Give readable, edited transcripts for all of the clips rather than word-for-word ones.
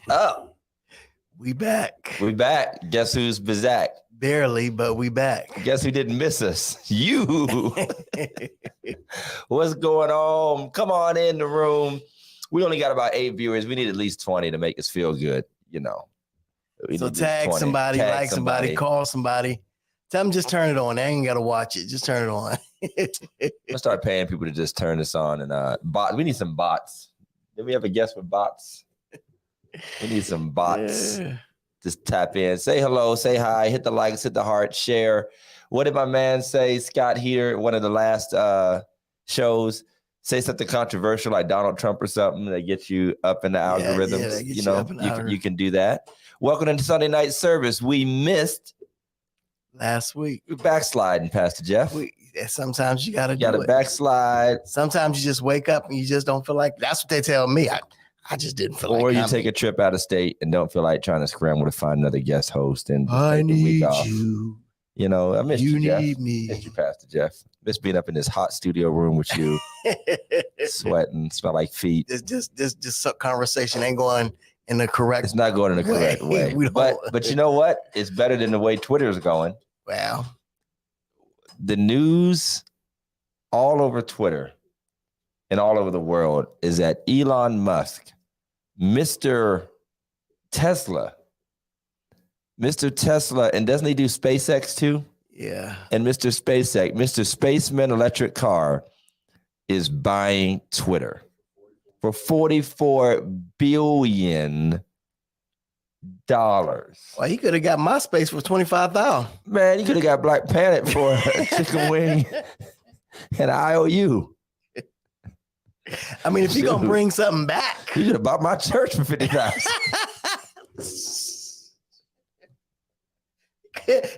What's up? We back. We back. Guess who's back? Barely, but we back. Guess who didn't miss us? You. What's going on? Come on in the room. We only got about 8 viewers. We need at least 20 to make us feel good, you know. So tag somebody, like somebody, call somebody. Tell them just turn it on. They ain't got to watch it. Just turn it on. I'll start paying people to just turn this on. And we need some bots. Did we have a guest with bots? We need some bots. Yeah. Just tap in, say hello, say hi, hit the likes, hit the heart, share. What did my man say, Scott here, one of the last shows? Say something controversial like Donald Trump or something that gets you up in the algorithms. You can do that. Welcome to Sunday night service. We missed last week. We're backsliding, Pastor Jeff. Sometimes you got to backslide. Sometimes you just wake up and you just don't feel like. That's what they tell me. I just didn't feel like. Or you take a trip out of state and don't feel like trying to scramble to find another guest host. And I need you. You know, I miss you. You need me. Miss you, Pastor Jeff. Miss being up in this hot studio room with you, sweating, smell like feet. This conversation ain't going in the correct. It's not going in the correct way. But you know what? It's better than the way Twitter is going. Wow. The news all over Twitter and all over the world is that Elon Musk, Mr. Tesla, and doesn't he do SpaceX too? Yeah. And Mr. Spaceman Electric Car is buying Twitter for $44 billion. Well, he could have got MySpace for $25,000. Man, he could have got Black Planet for a chicken wing and an IOU. I mean, if you're going to bring something back. You could have bought my church for $50,000.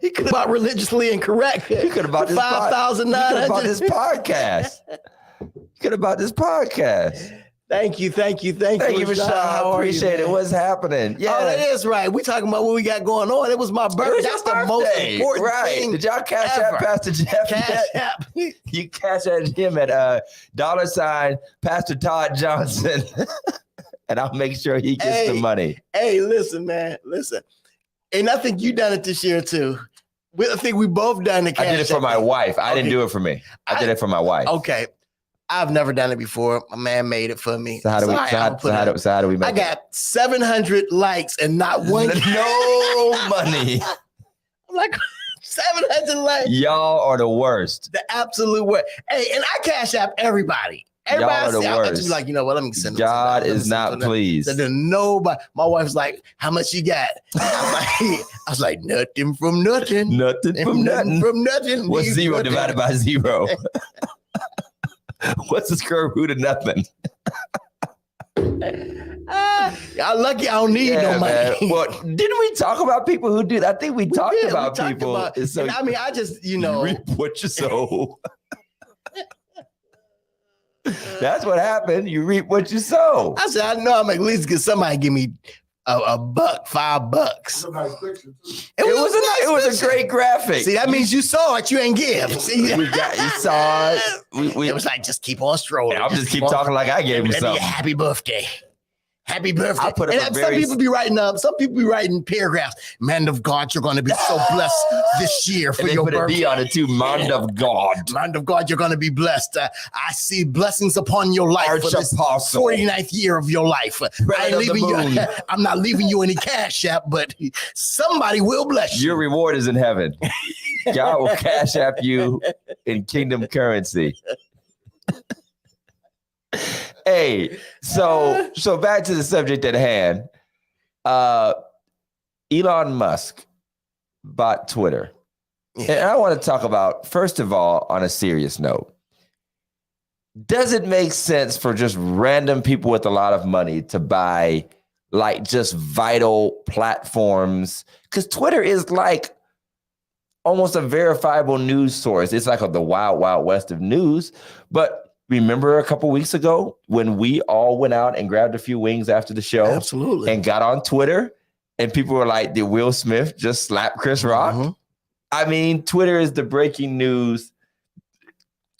He could have bought Religiously Incorrect. He could have bought this podcast. He could have bought this podcast. Thank you, Rashawn. I appreciate it. What's happening? Yeah, oh, that is right. We talking about what we got going on. It was my birthday. That's the most important thing. Did y'all cash out Pastor Jeff? Cash app. You cash out him at $ Pastor Todd Johnson, and I'll make sure he gets the money. Hey, listen, man, listen. And I think you done it this year too. I think we both done the cash. I did it for my wife. I didn't do it for me. I did it for my wife. Okay. I've never done it before. My man made it for me. So how do we make it? I got 700 likes and not one. No money. I'm like, 700 likes. Y'all are the worst. The absolute worst. Hey, and I cash app everybody. Everybody are the worst. I just be like, you know what? Let me send them. God is not pleased. So nobody. My wife's like, how much you got? I was like, nothing from nothing. Nothing from nothing. From nothing. What's zero divided by zero? What's the square root of nothing? Y'all lucky I don't need no money. Man. Well, didn't we talk about people who do that? I think we talked about people. I just, you reap what you sow. That's what happened. You reap what you sow. I said, I know I'm at least get somebody give me $1, $5. It was a great graphic. See, that means you saw it. You ain't give. See, you saw it. It was like, just keep on strolling. I'll just keep talking like I gave him something. Happy birthday. Happy birthday. I put up some people be writing paragraphs. Man of God, you're going to be so blessed this year for your birthday. D on it too. Man of God. Man of God, you're going to be blessed. I see blessings upon your life for this 49th year of your life. I'm not leaving you any cash app, but somebody will bless you. Your reward is in heaven. God will cash app you in kingdom currency. Hey, so back to the subject at hand. Elon Musk bought Twitter. Yeah. And I want to talk about, first of all, on a serious note, does it make sense for just random people with a lot of money to buy like just vital platforms? Because Twitter is like almost a verifiable news source. It's like the wild, wild west of news. But remember a couple weeks ago when we all went out and grabbed a few wings after the show? Absolutely. And got on Twitter and people were like, did Will Smith just slap Chris Rock? Mm-hmm. I mean, Twitter is the breaking news.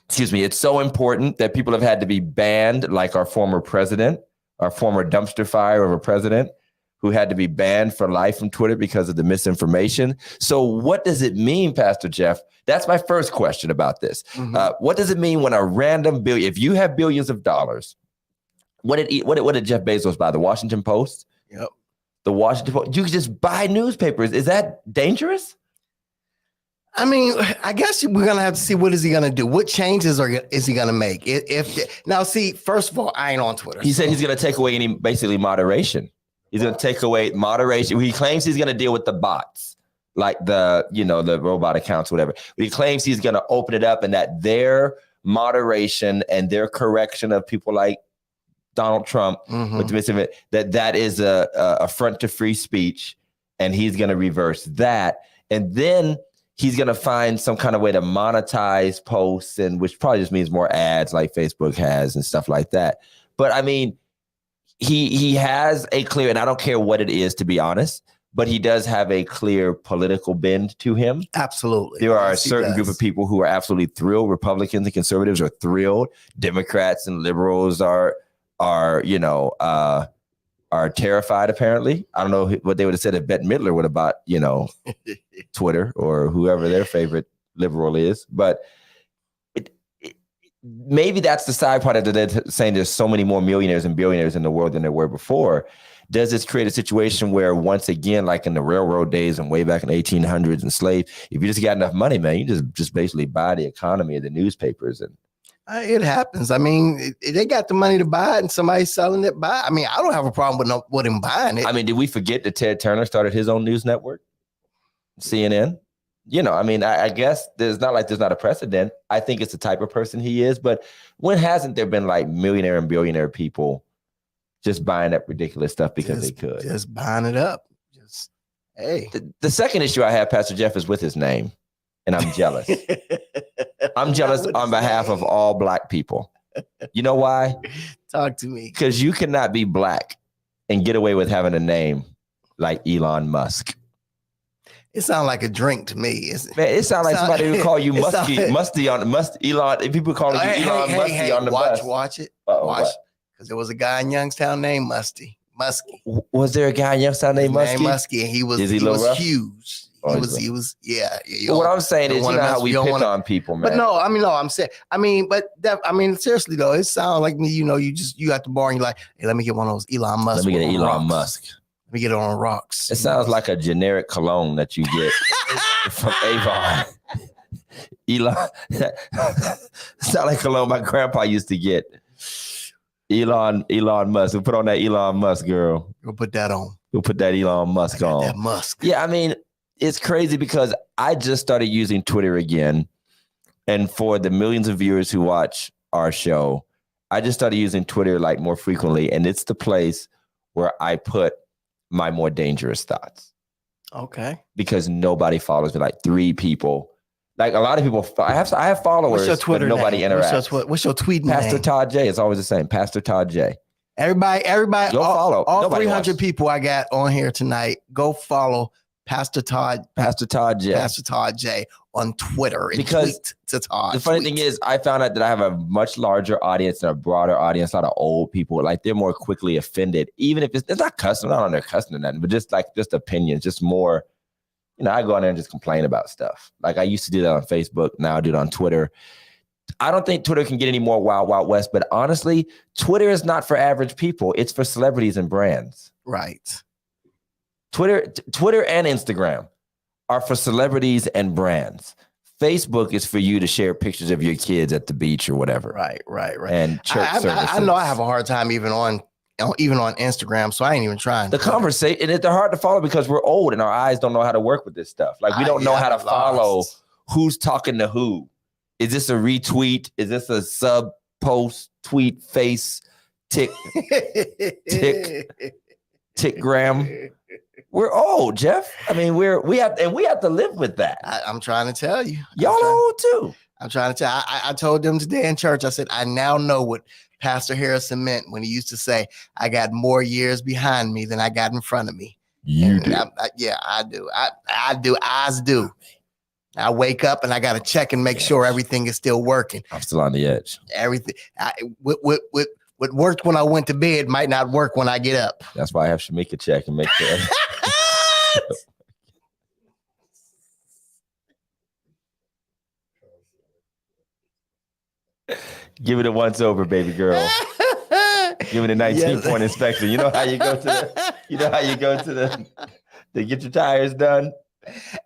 Excuse me. It's so important that people have had to be banned, like our former president, our former dumpster fire of a president, who had to be banned for life from Twitter because of the misinformation. So what does it mean, Pastor Jeff? That's my first question about this. What does it mean when a random if you have billions of dollars, what did Jeff Bezos buy? The Washington Post? Yep. The Washington Post. You could just buy newspapers. Is that dangerous? I mean, I guess we're gonna have to see what is he gonna do. What changes is he gonna make? Now, see, first of all, I ain't on Twitter. He said he's gonna take away any basically moderation. He's gonna take away moderation. He claims he's gonna deal with the bots, like the robot accounts, whatever. But he claims he's gonna open it up, and that their moderation and their correction of people like Donald Trump with the misinformation, that is a affront to free speech, and he's gonna reverse that, and then he's going to find some kind of way to monetize posts, and which probably just means more ads like Facebook has and stuff like that. But I mean, he has a clear, and I don't care what it is, to be honest, but he does have a clear political bend to him. Absolutely. There are a certain group of people who are absolutely thrilled. Republicans and conservatives are thrilled. Democrats and liberals are terrified, apparently. I don't know what they would have said if Bette Midler would have bought, Twitter or whoever their favorite liberal is. But maybe that's the side part of it. They're saying there's so many more millionaires and billionaires in the world than there were before. Does this create a situation where, once again, like in the railroad days and way back in the 1800s and slave, if you just got enough money, man, you just basically buy the economy of the newspapers? And it happens. I mean, they got the money to buy it, and somebody's selling it. I mean, I don't have a problem with him buying it. I mean, did we forget that Ted Turner started his own news network, CNN? I mean, I guess there's not a precedent. I think it's the type of person he is. But when hasn't there been like millionaire and billionaire people just buying up ridiculous stuff because they could? Just buying it up. Hey. The second issue I have, Pastor Jeff, is with his name. And I'm jealous. I'm jealous on behalf of all Black people. You know why? Talk to me. Because you cannot be Black and get away with having a name like Elon Musk. It sounds like a drink to me. Man, it sounds like somebody would call you Musty on Elon. If people call you Elon Musty on the bus. Watch it. Watch. Because there was a guy in Youngstown named Musty. Was there a guy in Youngstown named Musty? Musky, and he was huge. He was. What I'm saying is, how we pick on people, man. But I'm saying, seriously though, it sounds like me. You at the bar and you're like, hey, let me get one of those Elon Musk. Let me get an Elon Musk. Let me get it on rocks. It sounds like a generic cologne that you get from Avon. Elon. Sound like cologne my grandpa used to get. Elon Musk. We'll put on that Elon Musk, girl. We'll put that on. We'll put that Elon Musk on. That Musk. Yeah, I mean, it's crazy because I just started using Twitter again. And for the millions of viewers who watch our show, I just started using Twitter like more frequently. And it's the place where I put my more dangerous thoughts. Okay. Because nobody follows me, like 3 people. Like a lot of people, I have followers, what's your Twitter but nobody name? interacts. What's your tweet name? Pastor Todd J. It's always the same. Pastor Todd J. Everybody, go follow. All 300 people I got on here tonight, go follow Pastor Todd J. Pastor Todd J on Twitter. Because to Todd. The funny thing is, I found out that I have a much larger audience and a broader audience. A lot of old people, like they're more quickly offended, even if it's not cussing, not on their cussing or nothing, but just opinions, just more. I go on there and just complain about stuff. Like I used to do that on Facebook. Now I do it on Twitter. I don't think Twitter can get any more wild, wild west, but honestly, Twitter is not for average people. It's for celebrities and brands. Right. Twitter and Instagram are for celebrities and brands. Facebook is for you to share pictures of your kids at the beach or whatever. Right. And church services. I know I have a hard time even on Instagram, so I ain't even trying. The conversation, and they're hard to follow because we're old and our eyes don't know how to work with this stuff. Like we don't know how to follow who's talking to who. Is this a retweet? Is this a sub post, tweet, face, tickgram? We're old, Jeff. I mean, we have to live with that. I'm trying to tell you. Y'all old too. I'm trying to tell. I told them today in church. I said, I now know what Pastor Harrison meant when he used to say, I got more years behind me than I got in front of me. You do. I do. I do. Eyes do. I wake up and I got to check and make sure everything is still working. I'm still on the edge. Everything. What worked when I went to bed might not work when I get up. That's why I have Shamika check and make sure. Give it a once over, baby girl. Give it a 19-point inspection. You know how you go to to get your tires done?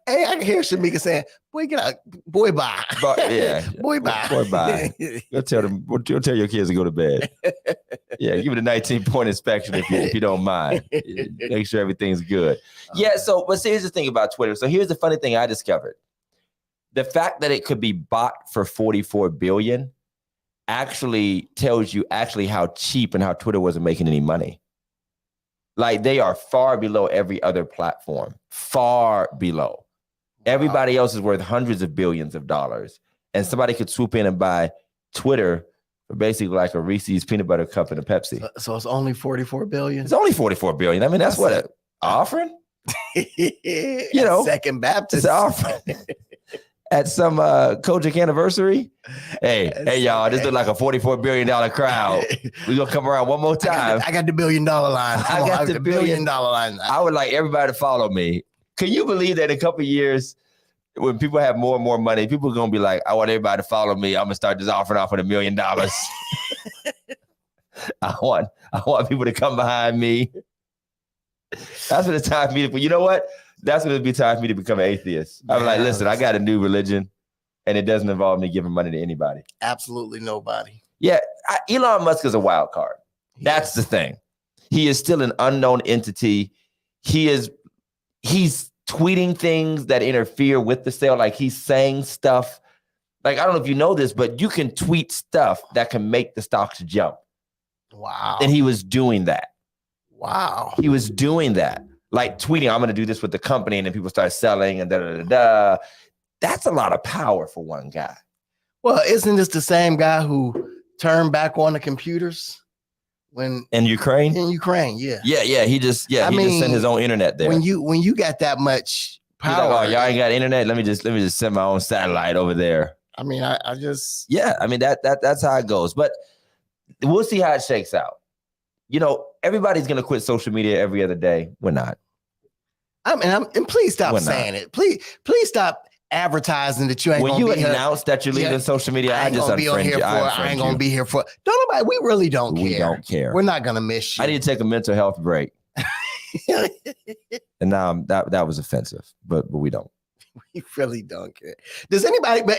Hey, I can hear Shamika saying, boy, get out. Boy, bye. Yeah. Boy, bye. Boy, bye. Go tell your kids to go to bed. Yeah, give it a 19-point inspection if you don't mind. Make sure everything's good. Yeah, but here's the thing about Twitter. So here's the funny thing I discovered. The fact that it could be bought for $44 billion actually tells you how cheap and how Twitter wasn't making any money. Like, they are far below every other platform, far below. Everybody else is worth hundreds of billions of dollars, and somebody could swoop in and buy Twitter for basically like a Reese's peanut butter cup and a Pepsi. So it's only $44 billion? It's only $44 billion. I mean, that's what an offering? Second Baptist. It's an offering. At some Kojic anniversary. Hey, y'all, this look like a $44 billion crowd. We're going to come around one more time. I got the $1 billion line. I got the $1 billion line. I would like everybody to follow me. Can you believe that in a couple of years, when people have more and more money, people are going to be like, I want everybody to follow me. I'm going to start just offering off at $1 million. I want people to come behind me. That's what it's time for me to, you know what? That's when it'd be time for me to become an atheist. I'm like, listen, I got a new religion, and it doesn't involve me giving money to anybody. Absolutely nobody. Yeah, Elon Musk is a wild card. That's the thing. He is still an unknown entity. He's tweeting things that interfere with the sale. Like, he's saying stuff. Like, I don't know if you know this, but you can tweet stuff that can make the stocks jump. Wow. And he was doing that. Wow. He was doing that. Like, tweeting, I'm going to do this with the company, and then people start selling and da-da-da-da. That's a lot of power for one guy. Well, isn't this the same guy who turned back on the computers when in Ukraine? In Ukraine, yeah. Yeah. He just sent his own internet there. When you got that much power, like, y'all ain't got internet. Let me just send my own satellite over there. I mean, I just that's how it goes. But we'll see how it shakes out. Everybody's gonna quit social media every other day. We're not. And please stop saying it. Please stop advertising that you ain't gonna be here. When you announce that you're leaving social media, I just unfriend you. I ain't gonna be here for. Don't nobody. We really don't care. We don't care. We're not gonna miss you. I need to take a mental health break. And now that was offensive, but we don't. We really don't care. Does anybody? But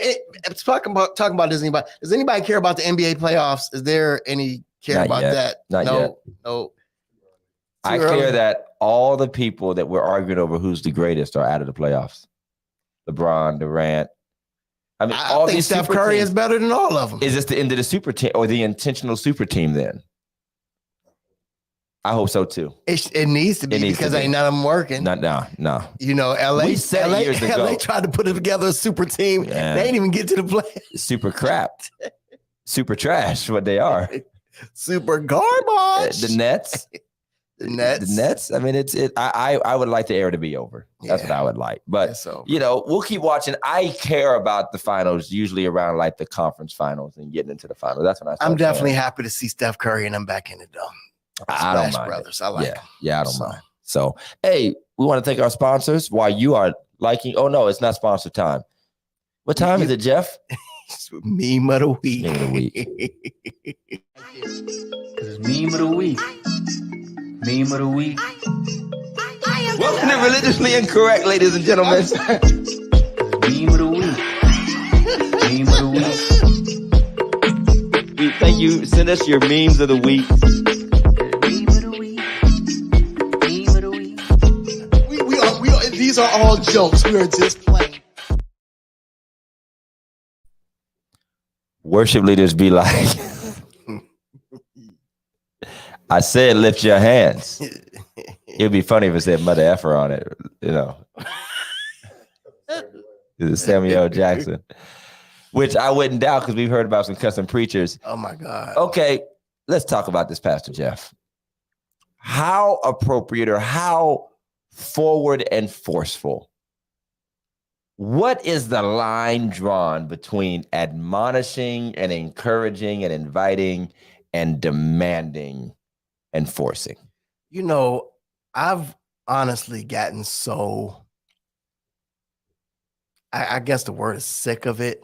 talking about does anybody care about the NBA playoffs? Is there any care Not about yet. that? Not yet. No. I care that all the people that we're arguing over who's the greatest are out of the playoffs. LeBron, Durant. I mean, I think Steph Curry is better than all of them. Is this the end of the super team or the intentional super team then? I hope so too. It needs to be because ain't none of them working. No. LA. We said LA, years ago. LA tried to put together a super team. Yeah. They ain't even get to the play. Super crap. Super trash. What they are. Super garbage. The Nets. The Nets. I mean, I would like the era to be over. That's what I would like. But we'll keep watching. I care about the finals, usually around like the conference finals and getting into the finals. That's when I'm definitely happy to see Steph Curry and them back in the dome. I don't mind. Brothers. I like them. Yeah, I don't mind. So, hey, we want to thank our sponsors while you are liking. Oh no, it's not sponsor time. What time is it, Jeff? Meme of the week. Meme of the week. Meme of the week. Meme of the week. Welcome to Religiously Incorrect, ladies and gentlemen. Meme of the week. Meme of the week. Thank you. Send us your memes of the week. These are all jokes. We are just playing. Worship leaders be like, I said, lift your hands. It'd be funny if it said Mother Effer on it, It's Samuel L. Jackson, which I wouldn't doubt because we've heard about some custom preachers. Oh my God. Okay, let's talk about this, Pastor Jeff. How appropriate or how forward and forceful? What is the line drawn between admonishing and encouraging and inviting and demanding and forcing? You know, I've honestly gotten so, I guess the word is sick of it.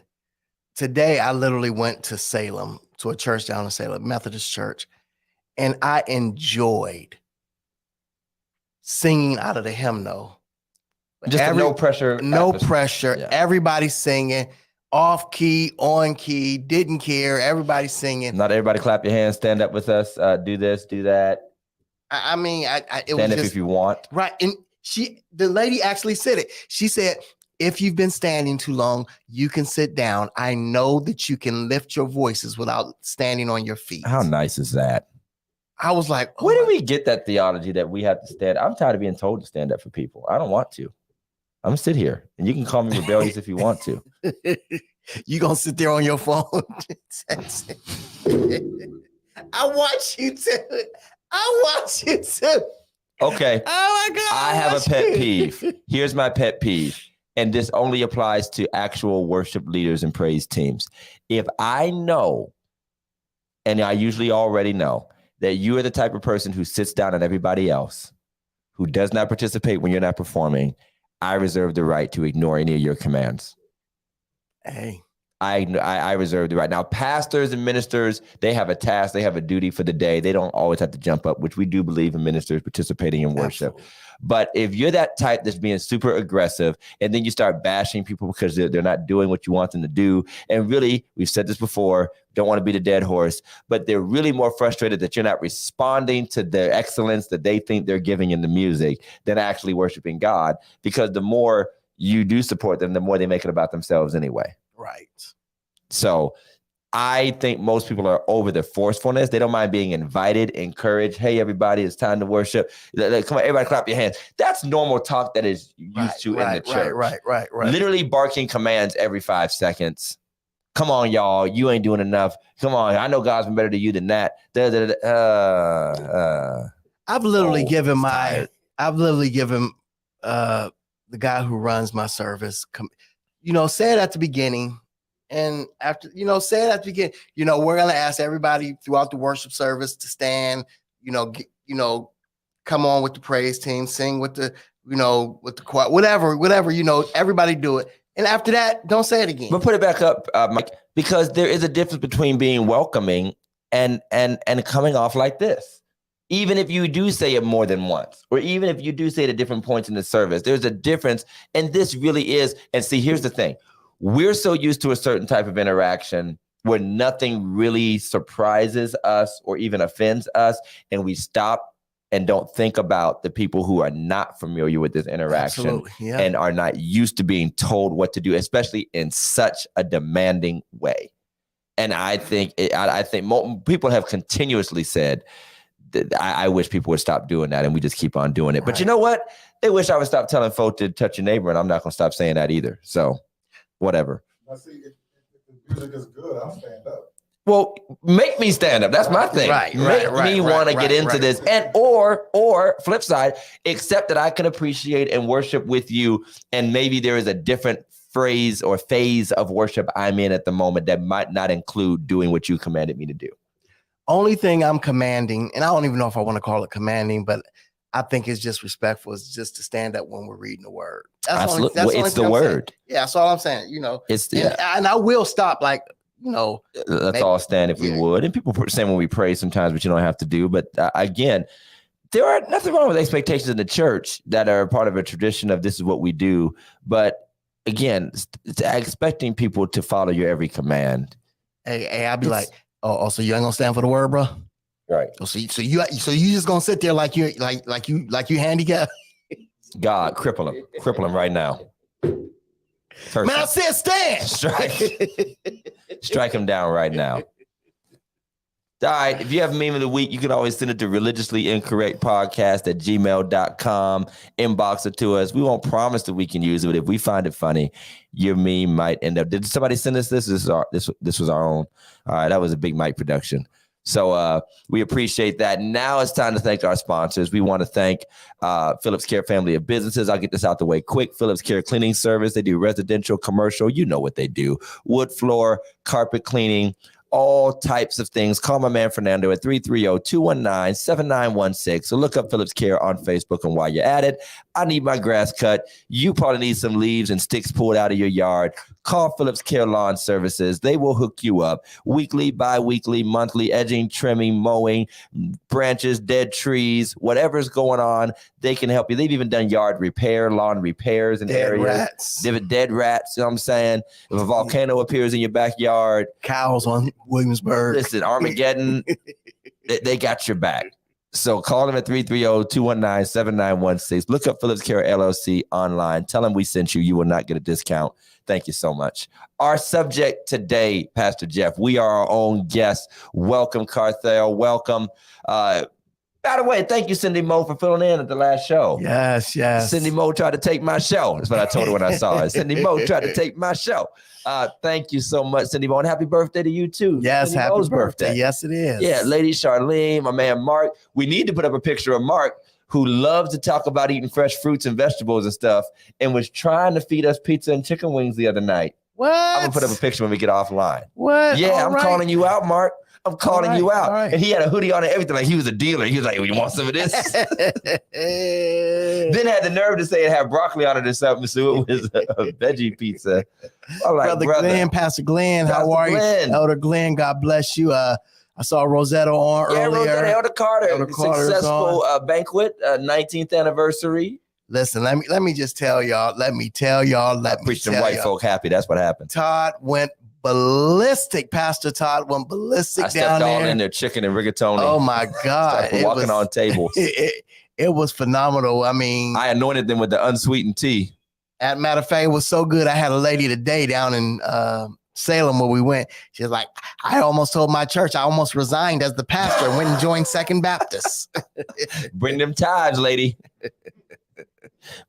Today, I literally went to Salem, to a church down in Salem, Methodist church, and I enjoyed singing out of the hymnal. Just no pressure. No pressure. Yeah. Everybody singing, off key, on key, didn't care. Everybody singing. Not everybody clap your hands, stand up with us, do this, do that. I mean, it Stand was up just if you want. right. And the lady actually said it. She said, if you've been standing too long, you can sit down. I know that you can lift your voices without standing on your feet. How nice is that? I was like, where do we get that theology that we have to stand? I'm tired of being told to stand up for people. I don't want to. I'm gonna sit here, and you can call me rebellious if you want to. You gonna sit there on your phone? I want you to. Okay. Oh my God. I have a pet peeve. Here's my pet peeve. And this only applies to actual worship leaders and praise teams. If I know, and I usually already know, that you are the type of person who sits down on everybody else, who does not participate when you're not performing, I reserve the right to ignore any of your commands. Hey. I reserve the right. Now, pastors and ministers, they have a task, they have a duty for the day. They don't always have to jump up, which we do believe in ministers participating in worship. Absolutely. But if you're that type that's being super aggressive, and then you start bashing people because they're not doing what you want them to do, and really, we've said this before, don't want to be the dead horse, but they're really more frustrated that you're not responding to the excellence that they think they're giving in the music than actually worshiping God, because the more you do support them, the more they make it about themselves anyway. Right. So I think most people are over the forcefulness. They don't mind being invited, encouraged. Hey, everybody, it's time to worship. Come on, everybody clap your hands. That's normal talk that is used to in the church. Right. Literally barking commands every 5 seconds. Come on, y'all. You ain't doing enough. Come on. I know God's been better to you than that. I've literally given the guy who runs my service, say it at the beginning. And after, say it at the beginning, we're going to ask everybody throughout the worship service to stand, come on with the praise team, sing with the, with the choir, whatever, everybody do it. And after that, don't say it again. But put it back up, Mike, because there is a difference between being welcoming and coming off like this. Even if you do say it more than once, or even if you do say it at different points in the service, there's a difference. And this really is. And see, here's the thing. We're so used to a certain type of interaction where nothing really surprises us or even offends us. And we stop and don't think about the people who are not familiar with this interaction. Yeah. And are not used to being told what to do, especially in such a demanding way. And I think people have continuously said, I wish people would stop doing that, and we just keep on doing it. Right. But you know what? They wish I would stop telling folk to touch your neighbor, and I'm not going to stop saying that either. So whatever. I see if the music is good, I'll stand up. Well, make me stand up. That's my thing. Make me want to get into this. And or flip side, accept that I can appreciate and worship with you. And maybe there is a different phrase or phase of worship I'm in at the moment that might not include doing what you commanded me to do. Only thing I'm commanding, and I don't even know if I want to call it commanding, but I think it's just respectful, is just to stand up when we're reading the word. Absolutely. It's the word. Yeah, that's all I'm saying. And I will stop, let's all stand if we would. And people saying when we pray sometimes, but you don't have to do. But again, there are nothing wrong with expectations in the church that are part of a tradition of this is what we do. But again, it's expecting people to follow your every command. Hey, I'll be like, oh, so you ain't gonna stand for the word, bro? Right. So you just gonna sit there like you handicapped? God, cripple him right now. Man, I said stand. Strike him down right now. All right. If you have a meme of the week, you can always send it to religiouslyincorrectpodcast@gmail.com. Inbox it to us. We won't promise that we can use it, but if we find it funny, your meme might end up. Did somebody send us this? This was our own. All right. That was a Big Mike production. So we appreciate that. Now it's time to thank our sponsors. We want to thank Phillips Care Family of Businesses. I'll get this out the way quick. Phillips Care Cleaning Service. They do residential, commercial. You know what they do. Wood, floor, carpet cleaning, all types of things. Call my man Fernando at 330-219-7916. So look up Phillips Care on Facebook. And while you're at it, I need my grass cut. You probably need some leaves and sticks pulled out of your yard. Call Phillips Care Lawn Services. They will hook you up weekly, bi-weekly, monthly, edging, trimming, mowing, branches, dead trees, whatever's going on, they can help you. They've even done yard repair, lawn repairs in areas. Rats. Dead rats, you know what I'm saying? If a volcano appears in your backyard. Cows on Williamsburg. Listen, Armageddon, they got your back. So call them at 330-219-7916. Look up Phillips Care LLC online. Tell them we sent you. You will not get a discount. Thank you so much. Our subject today, Pastor Jeff, we are our own guest. Welcome, Carthel. Welcome. By the way, thank you, Cindy Moe, for filling in at the last show. Yes. Cindy Moe tried to take my show. That's what I told her when I saw her. Cindy Moe tried to take my show. Thank you so much, Cindy Moe. And happy birthday to you, too. Yes, Cindy happy Moe's birthday. Yes, it is. Yeah, Lady Charlene, my man Mark. We need to put up a picture of Mark, who loves to talk about eating fresh fruits and vegetables and stuff, and was trying to feed us pizza and chicken wings the other night. What? I'm going to put up a picture when we get offline. What? Yeah, I'm calling you out, Mark. I'm calling you out. Right. And he had a hoodie on and everything. Like he was a dealer. He was like, you want some of this? Then had the nerve to say it had broccoli on it or something. So it was a veggie pizza. I'm like, brother Glenn, Pastor Glenn, how are you? Elder Glenn, God bless you. I saw Rosetta on earlier. Rosetta, Elder Carter. Successful banquet, 19th anniversary. Listen, let me just tell y'all. Let me tell y'all. Preaching white folk happy. That's what happened. Todd went ballistic. Pastor Todd went ballistic. I stepped all in there, chicken and rigatoni. Oh my God! Walking on tables. It was phenomenal. I mean, I anointed them with the unsweetened tea. As a matter of fact, it was so good. I had a lady today down in Salem where we went. She was like, I almost told my church, I almost resigned as the pastor and went and joined Second Baptist. Bring them ties, lady.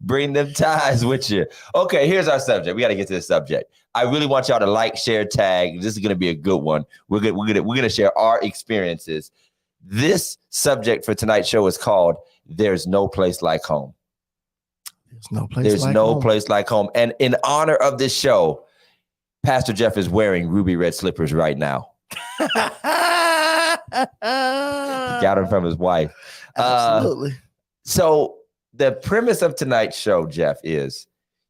Bring them ties with you. Okay, here's our subject. We got to get to the subject. I really want y'all to like, share, tag. This is going to be a good one. We're going to share our experiences. This subject for tonight's show is called "There's No Place Like Home." There's no place like home. And in honor of this show, Pastor Jeff is wearing ruby red slippers right now. Got them from his wife. Absolutely. So the premise of tonight's show, Jeff, is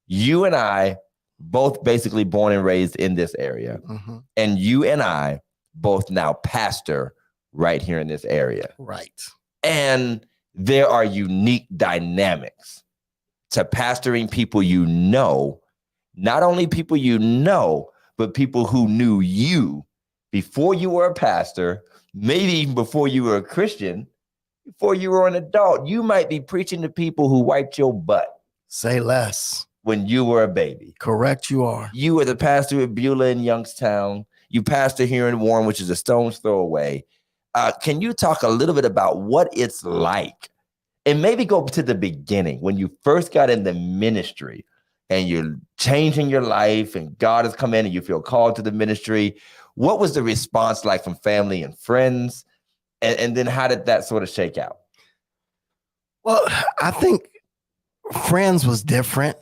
you and I both basically born and raised in this area. Mm-hmm. And you and I both now pastor right here in this area. Right. And there are unique dynamics to pastoring people you know, not only people you know, but people who knew you before you were a pastor, maybe even before you were a Christian, before you were an adult. You might be preaching to people who wiped your butt. Say less. When you were a baby. Correct, you are. You were the pastor at Beulah in Youngstown. You pastor here in Warren, which is a stone's throw away. Can you talk a little bit about what it's like? And maybe go to the beginning when you first got in the ministry and you're changing your life and God has come in and you feel called to the ministry. What was the response like from family and friends? And then how did that sort of shake out? Well, I think friends was different.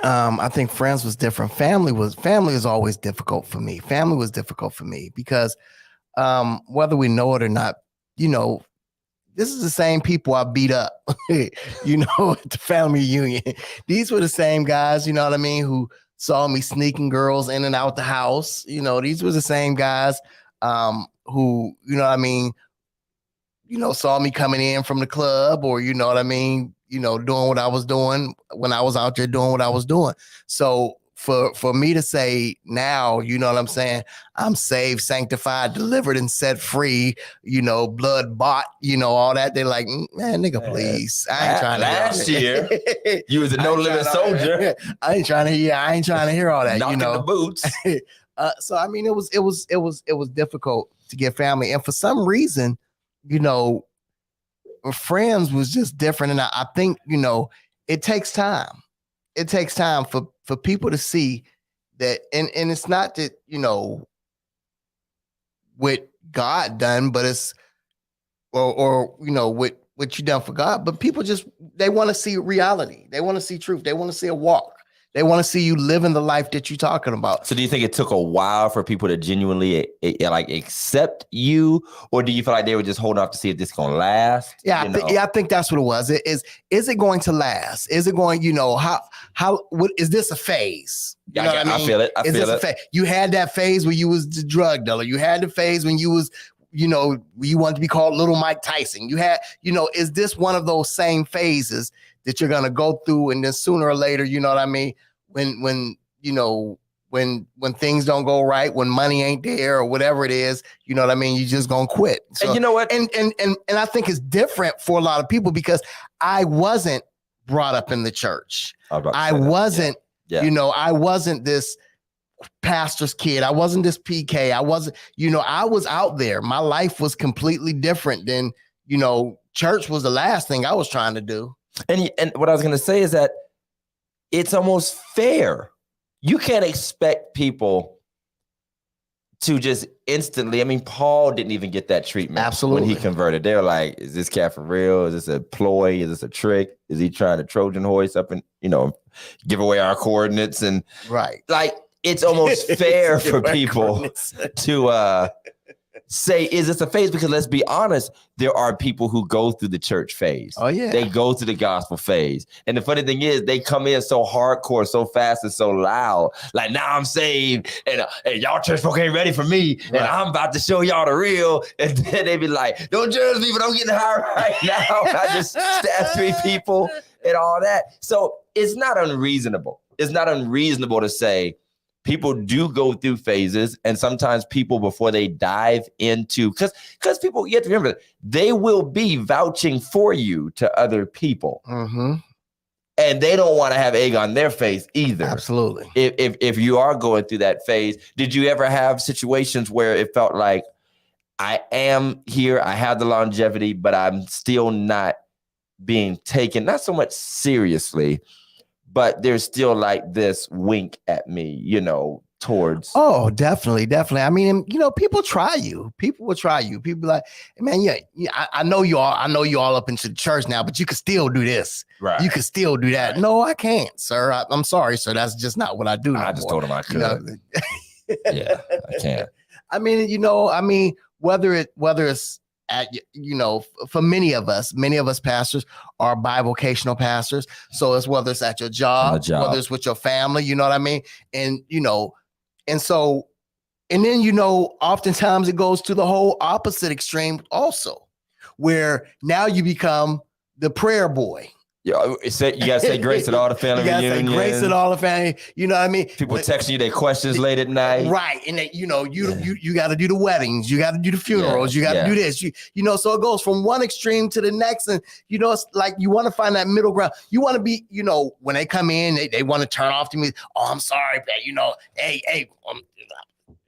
Family was always difficult for me. Family was difficult for me because whether we know it or not, this is the same people I beat up, at the family reunion. These were the same guys, you know what I mean, who saw me sneaking girls in and out the house. These were the same guys who, saw me coming in from the club or, doing what I was doing when I was out there doing what I was doing. So for me to say now, you know what I'm saying? I'm saved, sanctified, delivered, and set free, blood bought, all that. They're like, man, nigga, please. I ain't trying to last year. You was a no limit soldier. I ain't trying to hear all that. Knocking the boots. So I mean, it was difficult to get family. And for some reason, friends was just different. And I think, it takes time. It takes time for people to see that. And it's not that, what God done, but it's, or what you done for God, but people they want to see reality. They want to see truth. They want to see a walk. They want to see you living the life that you're talking about. So do you think it took a while for people to genuinely like accept you, or do you feel like they were just holding off to see if this is gonna last? Yeah, I think that's what it was. Is it going to last? Is it going, what is this a phase? You know what I mean? I feel it. You had that phase where you was the drug dealer. You had the phase when you was, you wanted to be called Little Mike Tyson. You had, is this one of those same phases that you're gonna go through, and then sooner or later, you know what I mean? When things don't go right, when money ain't there or whatever it is, you know what I mean? You just gonna quit. So, and you know what? And I think it's different for a lot of people because I wasn't brought up in the church. I wasn't, I wasn't this pastor's kid. I wasn't this PK. I wasn't, I was out there. My life was completely different than, church was the last thing I was trying to do. And what I was going to say is that it's almost fair. You can't expect people to just instantly. I mean, Paul didn't even get that treatment. Absolutely. When he converted. They're like, is this cat for real? Is this a ploy? Is this a trick? Is he trying to Trojan horse up and, give away our coordinates? And right. Like, it's almost fair for people to say, is this a phase? Because let's be honest, there are people who go through the church phase. Oh, yeah. They go through the gospel phase. And the funny thing is, they come in so hardcore, so fast, and so loud. Like, now I'm saved, and y'all church folk ain't ready for me, and I'm about to show y'all the real. And then they be like, don't judge me, but I'm getting high right now. I just stabbed 3 people and all that. So it's not unreasonable. It's not unreasonable to say, people do go through phases, and sometimes people, before they dive into, because people, you have to remember, they will be vouching for you to other people. Mm-hmm. And they don't want to have egg on their face either. Absolutely. If you are going through that phase, did you ever have situations where it felt like, I am here, I have the longevity, but I'm still not being taken, not so much seriously, but there's still like this wink at me, towards. Oh, definitely. I mean, people try you. People will try you. People like, man, I know you all up into the church now, but you can still do this. Right. You can still do that. Right. No, I can't, sir. I'm sorry, sir. That's just not what I do. I just told him I could. Yeah, I can't. I mean, whether it's for many of us pastors are bivocational pastors. So it's whether it's at your job, whether it's with your family, you know what I mean? And, and then, oftentimes it goes to the whole opposite extreme also, where now you become the prayer boy. Yeah, you gotta say grace at all the family reunions. Say grace at all the family. You know what I mean? People texting you their questions late at night. Right. And that, you got to do the weddings. You got to do the funerals. You got to do this. So it goes from one extreme to the next. And, it's like you want to find that middle ground. You want to be, when they come in, they want to turn off to me. Oh, I'm sorry, but, hey,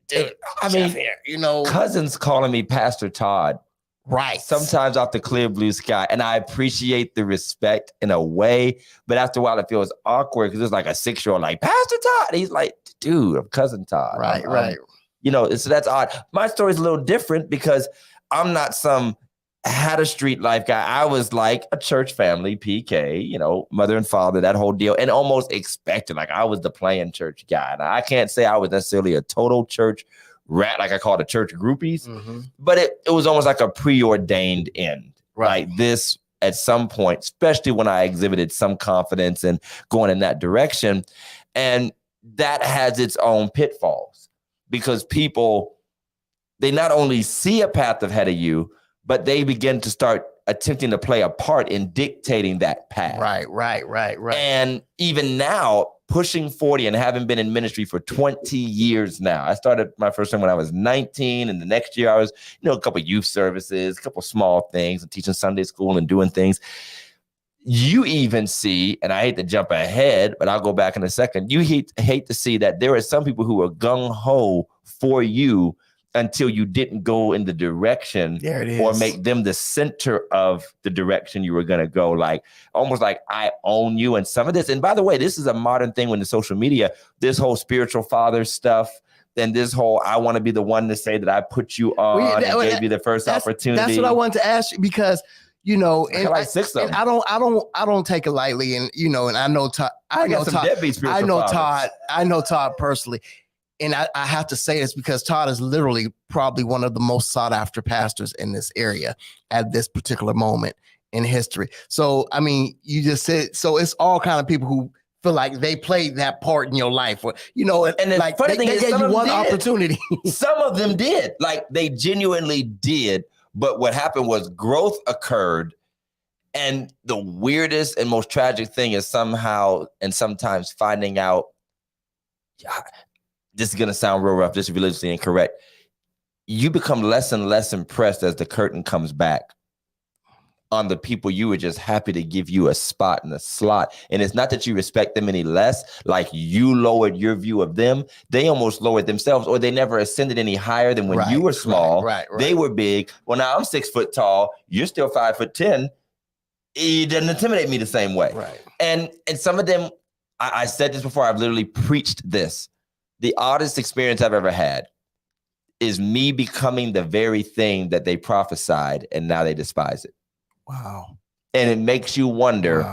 dude, I mean, here, cousins calling me Pastor Todd. Right. Sometimes off the clear blue sky. And I appreciate the respect in a way. But after a while, it feels awkward because it's like a 6-year-old like, Pastor Todd. And he's like, dude, I'm cousin Todd. Right. So that's odd. My story's a little different because I'm not some Hatter Street life guy. I was like a church family, PK, mother and father, that whole deal. And almost expected, like I was the playing church guy. And I can't say I was necessarily a total church rat, like I call it church groupies, but it was almost like a preordained end. Right. Like this, at some point, especially when I exhibited some confidence in going in that direction. And that has its own pitfalls because people, they not only see a path ahead of you, but they begin to start attempting to play a part in dictating that path. Right. And even now, pushing 40 and having been in ministry for 20 years now. I started my first time when I was 19, and the next year I was, a couple of youth services, a couple of small things, and teaching Sunday school and doing things. You even see, and I hate to jump ahead, but I'll go back in a second. You hate to see that there are some people who are gung-ho for you until you didn't go in the direction or make them the center of the direction you were going to go. Like almost like I own you and some of this. And by the way, this is a modern thing when the social media, this whole spiritual father stuff, then this whole, I want to be the one to say that I put you on and gave you the first opportunity. That's what I wanted to ask you because, you know, I like 6 of them. And I don't take it lightly. And, you know, and I know Todd, I know Todd personally. And I have to say this because Todd is literally probably one of the most sought after pastors in this area at this particular moment in history. So, I mean, you just said, so it's all kind of people who feel like they played that part in your life, or, you know, and the like funny thing they is, gave you one opportunity. Some of them did, like they genuinely did. But what happened was growth occurred. And the weirdest and most tragic thing is somehow and sometimes finding out, this is going to sound real rough, this is religiously incorrect. You become less and less impressed as the curtain comes back on the people you were just happy to give you a spot in the slot. And it's not that you respect them any less, like you lowered your view of them. They almost lowered themselves, or they never ascended any higher than when you were small. Right. They were big. Well, now I'm 6 foot tall. You're still 5'10". It doesn't intimidate me the same way. Right. And some of them, I said this before, I've literally preached this. The oddest experience I've ever had is me becoming the very thing that they prophesied, and now they despise it. Wow. And it makes you wonder,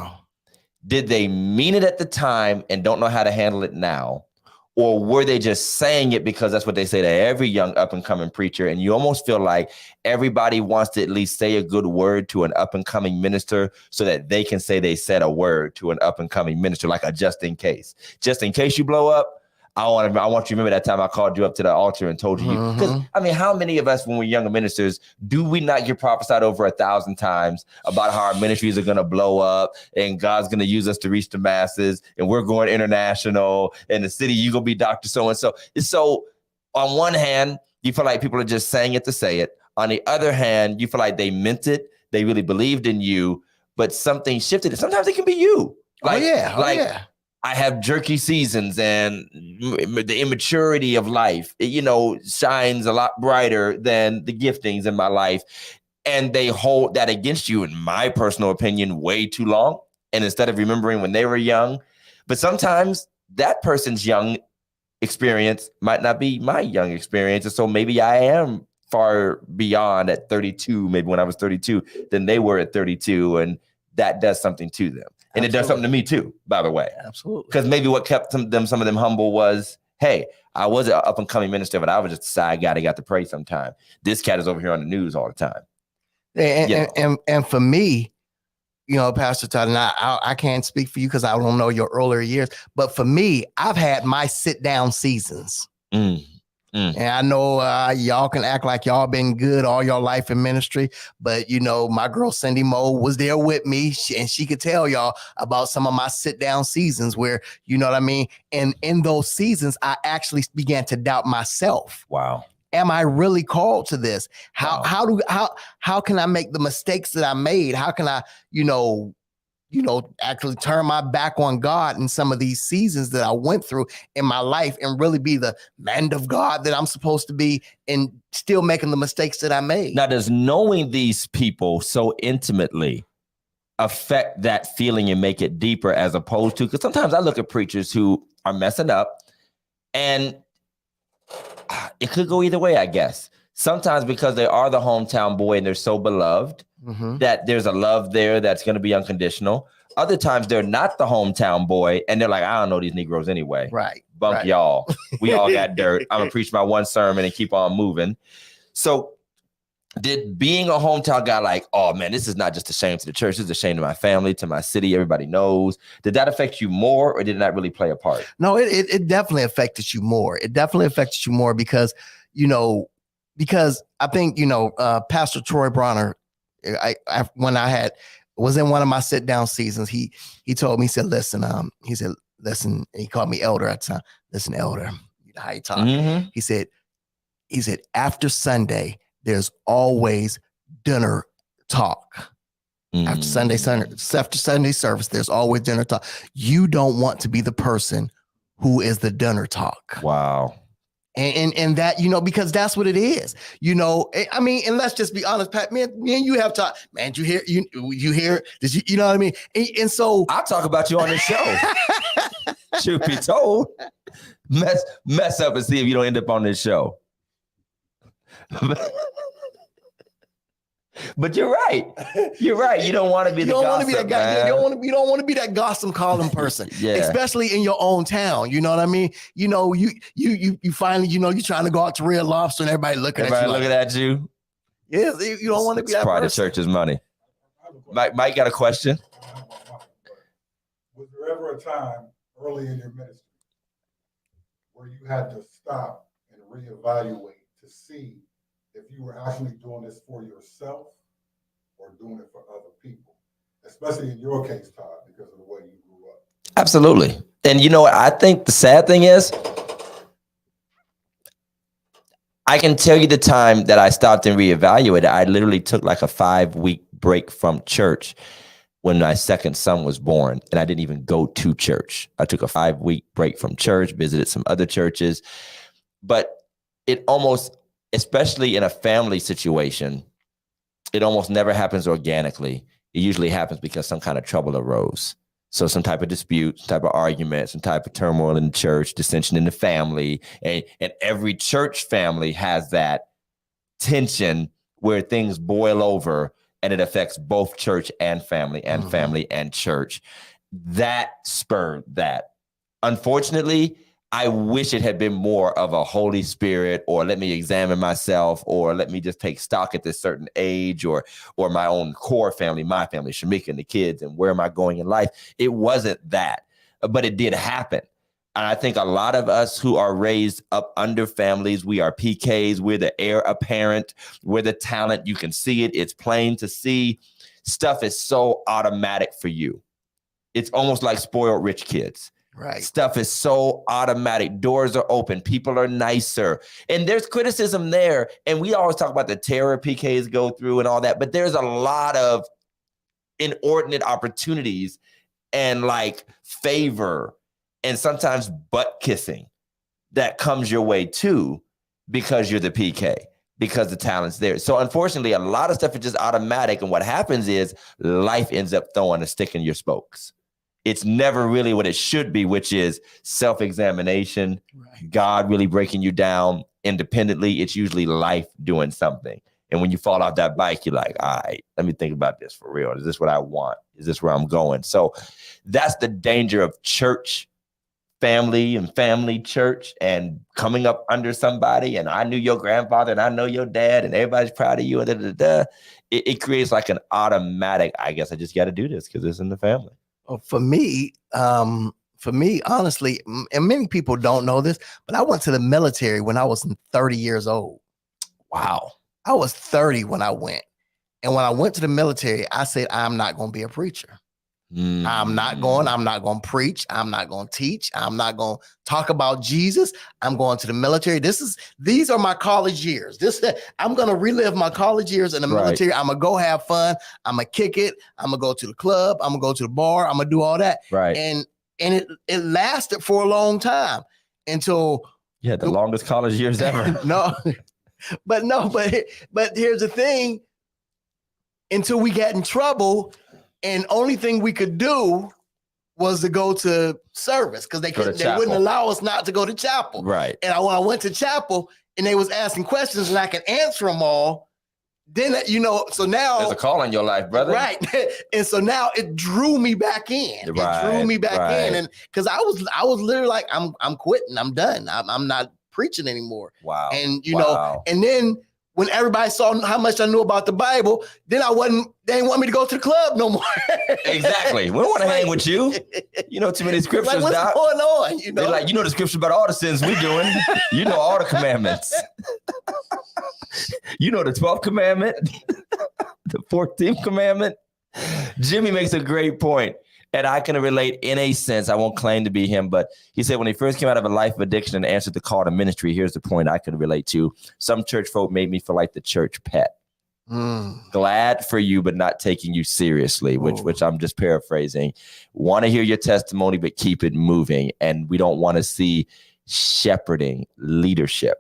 did they mean it at the time and don't know how to handle it now? Or were they just saying it because that's what they say to every young up and coming preacher? And you almost feel like everybody wants to at least say a good word to an up and coming minister so that they can say they said a word to an up and coming minister, like a just in case you blow up. I want you to remember that time I called you up to the altar and told you. Because, I mean, how many of us, when we're younger ministers, do we not get prophesied over 1,000 times about how our ministries are going to blow up and God's going to use us to reach the masses and we're going international and the city, you're going to be Dr. So-and-so. So on one hand, you feel like people are just saying it to say it. On the other hand, you feel like they meant it. They really believed in you, but something shifted. Sometimes it can be you. I have jerky seasons and the immaturity of life, shines a lot brighter than the giftings in my life. And they hold that against you, in my personal opinion, way too long. And instead of remembering when they were young, but sometimes that person's young experience might not be my young experience. And so maybe I am far beyond at 32, maybe when I was 32, than they were at 32. And that does something to them. And It does something to me too, by the way. Absolutely. Because maybe what kept some of them humble was, hey, I was an up and coming minister, but I was just a side guy that got to pray sometime. This cat is over here on the news all the time. And for me, Pastor Todd, and I can't speak for you because I don't know your earlier years, but for me, I've had my sit down seasons. And I know y'all can act like y'all been good all your life in ministry, but my girl Cindy Moe was there with me, and she could tell y'all about some of my sit down seasons where, you know what I mean? And in those seasons, I actually began to doubt myself. Wow. Am I really called to this? How can I make the mistakes that I made? How can I, actually turn my back on God in some of these seasons that I went through in my life and really be the man of God that I'm supposed to be and still making the mistakes that I made? Now, does knowing these people so intimately affect that feeling and make it deeper, as opposed to, because sometimes I look at preachers who are messing up and it could go either way, I guess. Sometimes because they are the hometown boy and they're so beloved that there's a love there that's going to be unconditional. Other times they're not the hometown boy and they're like, I don't know these Negroes anyway. Right. Bump y'all. We all got dirt. I'm going to preach my one sermon and keep on moving. So did being a hometown guy like, oh man, this is not just a shame to the church, this is a shame to my family, to my city, everybody knows. Did that affect you more, or did it not really play a part? No, it definitely affected you more. It definitely affected you more because I think, Pastor Troy Bronner, when I was in one of my sit down seasons, he told me, he said, listen, he called me elder at the time. Listen, elder, how you talk? He said, after Sunday, there's always dinner talk. After Sunday service, there's always dinner talk. You don't want to be the person who is the dinner talk. Wow. And that, because that's what it is, I mean, and let's just be honest, Pat, me and you have talked, man, you hear, did you know what I mean? And so I'll talk about you on this show. Truth be told, mess up and see if you don't end up on this show. But you're right. You're right. You don't want to be the gossip, man. You don't want to be that gossip calling person, Yeah. especially in your own town. You know what I mean? You know, you finally, you know, you're trying to go out to Red Lobster and everybody looking at you. Yeah, you don't want to be that part person. of church's money. Mike got a question. Was there ever a time early in your ministry where you had to stop and reevaluate to see if you were actually doing this for yourself or doing it for other people, especially in your case, Todd, because of the way you grew up? Absolutely. And you know what? I think the sad thing is, I can tell you the time that I stopped and reevaluated. I literally took like a 5-week break from church when my second son was born, and I didn't even go to church. I took a 5-week break from church, visited some other churches, but it almost, especially in a family situation, it almost never happens organically. It usually happens because some kind of trouble arose. So some type of dispute, some type of argument, some type of turmoil in the church, dissension in the family. And every church family has that tension where things boil over and it affects both church and family and family and church. That spurred that. Unfortunately, I wish it had been more of a Holy Spirit, or let me examine myself, or let me just take stock at this certain age, or my own core family, my family, Shamika and the kids, and where am I going in life? It wasn't that, but it did happen. And I think a lot of us who are raised up under families, we are PKs, we're the heir apparent, we're the talent. You can see it. It's plain to see. Stuff is so automatic for you. It's almost like spoiled rich kids. Right. Stuff is so automatic. Doors are open. People are nicer. And there's criticism there. And we always talk about the terror PKs go through and all that. But there's a lot of inordinate opportunities and like favor and sometimes butt kissing that comes your way too, because you're the PK, because the talent's there. So unfortunately, a lot of stuff is just automatic. And what happens is life ends up throwing a stick in your spokes. It's never really what it should be, which is self-examination, right. God really breaking you down independently. It's usually life doing something. And when you fall off that bike, you're like, all right, let me think about this for real. Is this what I want? Is this where I'm going? So that's the danger of church, family and family church, and coming up under somebody. And I knew your grandfather and I know your dad and everybody's proud of you. And it creates like an automatic, I guess I just got to do this because it's in the family. For me, honestly, and many people don't know this, but I went to the military when I was 30 years old. Wow. I was 30 when I went. And when I went to the military, I said, I'm not going to be a preacher. I'm not going to preach. I'm not going to teach. I'm not going to talk about Jesus. I'm going to the military. These are my college years. I'm going to relive my college years in the military. I'm going to go have fun. I'm going to kick it. I'm going to go to the club. I'm going to go to the bar. I'm going to do all that. Right. And it lasted for a long time until the longest college years ever. But here's the thing. Until we got in trouble, and only thing we could do was to go to service because they wouldn't allow us not to go to chapel. Right. And when I went to chapel and they was asking questions and I could answer them all, then, so now there's a call in your life, brother. Right. And so now it drew me back in. Right. It drew me back in. And because I was literally like, I'm quitting. I'm done. I'm not preaching anymore. Wow. And, and then when everybody saw how much I knew about the Bible, then they didn't want me to go to the club no more. Exactly. We don't want to hang with you. You know too many scriptures. Like, what's going on? They're like, the scripture about all the sins we're doing. You know all the commandments. You know the 12th commandment, the 14th commandment. Jimmy makes a great point. And I can relate in a sense. I won't claim to be him, but he said when he first came out of a life of addiction and answered the call to ministry, here's the point I could relate to. Some church folk made me feel like the church pet. Glad for you, but not taking you seriously, which I'm just paraphrasing. Want to hear your testimony, but keep it moving. And we don't want to see shepherding leadership.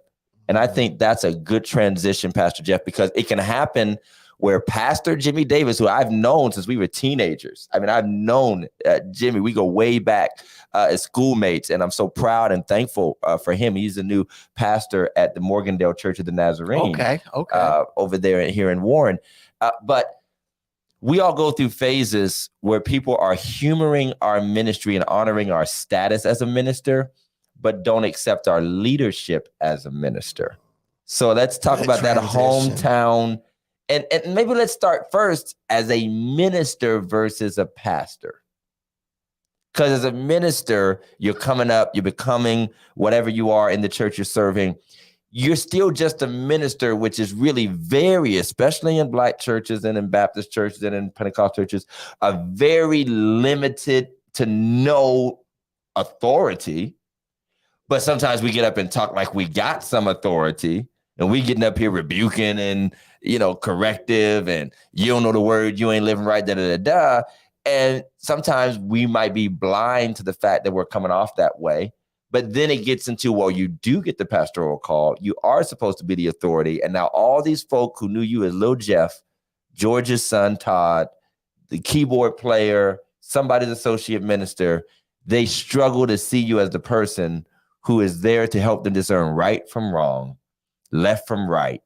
And I think that's a good transition, Pastor Jeff, because it can happen where Pastor Jimmy Davis, who I've known since we were teenagers. I mean, I've known Jimmy. We go way back as schoolmates, and I'm so proud and thankful for him. He's the new pastor at the Morgandale Church of the Nazarene. Okay. Over there here in Warren. But we all go through phases where people are humoring our ministry and honoring our status as a minister, but don't accept our leadership as a minister. So let's talk about that hometown. And maybe let's start first as a minister versus a pastor. Because as a minister, you're coming up, you're becoming whatever you are in the church you're serving. You're still just a minister, which is really very, especially in Black churches and in Baptist churches and in Pentecostal churches, a very limited to no authority. But sometimes we get up and talk like we got some authority, and we getting up here rebuking and, corrective, and you don't know the word, you ain't living right, da-da-da-da. And sometimes we might be blind to the fact that we're coming off that way. But then it gets into, well, you do get the pastoral call. You are supposed to be the authority. And now all these folk who knew you as Lil Jeff, George's son, Todd, the keyboard player, somebody's associate minister, they struggle to see you as the person who is there to help them discern right from wrong, left from right,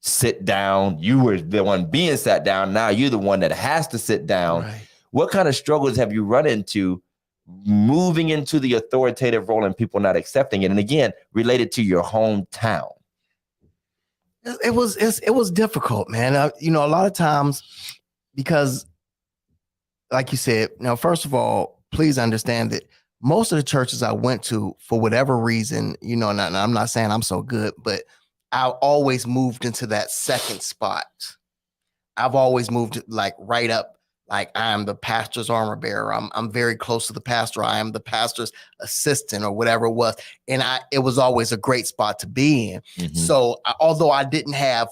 sit down. You were the one being sat down. Now you're the one that has to sit down. Right. What kind of struggles have you run into moving into the authoritative role and people not accepting it? And again, related to your hometown. It was difficult, man. A lot of times, because like you said, first of all, please understand that most of the churches I went to, for whatever reason, and I'm not saying I'm so good, but I always moved into that second spot. I've always moved like right up. Like, I am the pastor's armor bearer. I'm very close to the pastor. I am the pastor's assistant or whatever it was. And it was always a great spot to be in. Mm-hmm. So although I didn't have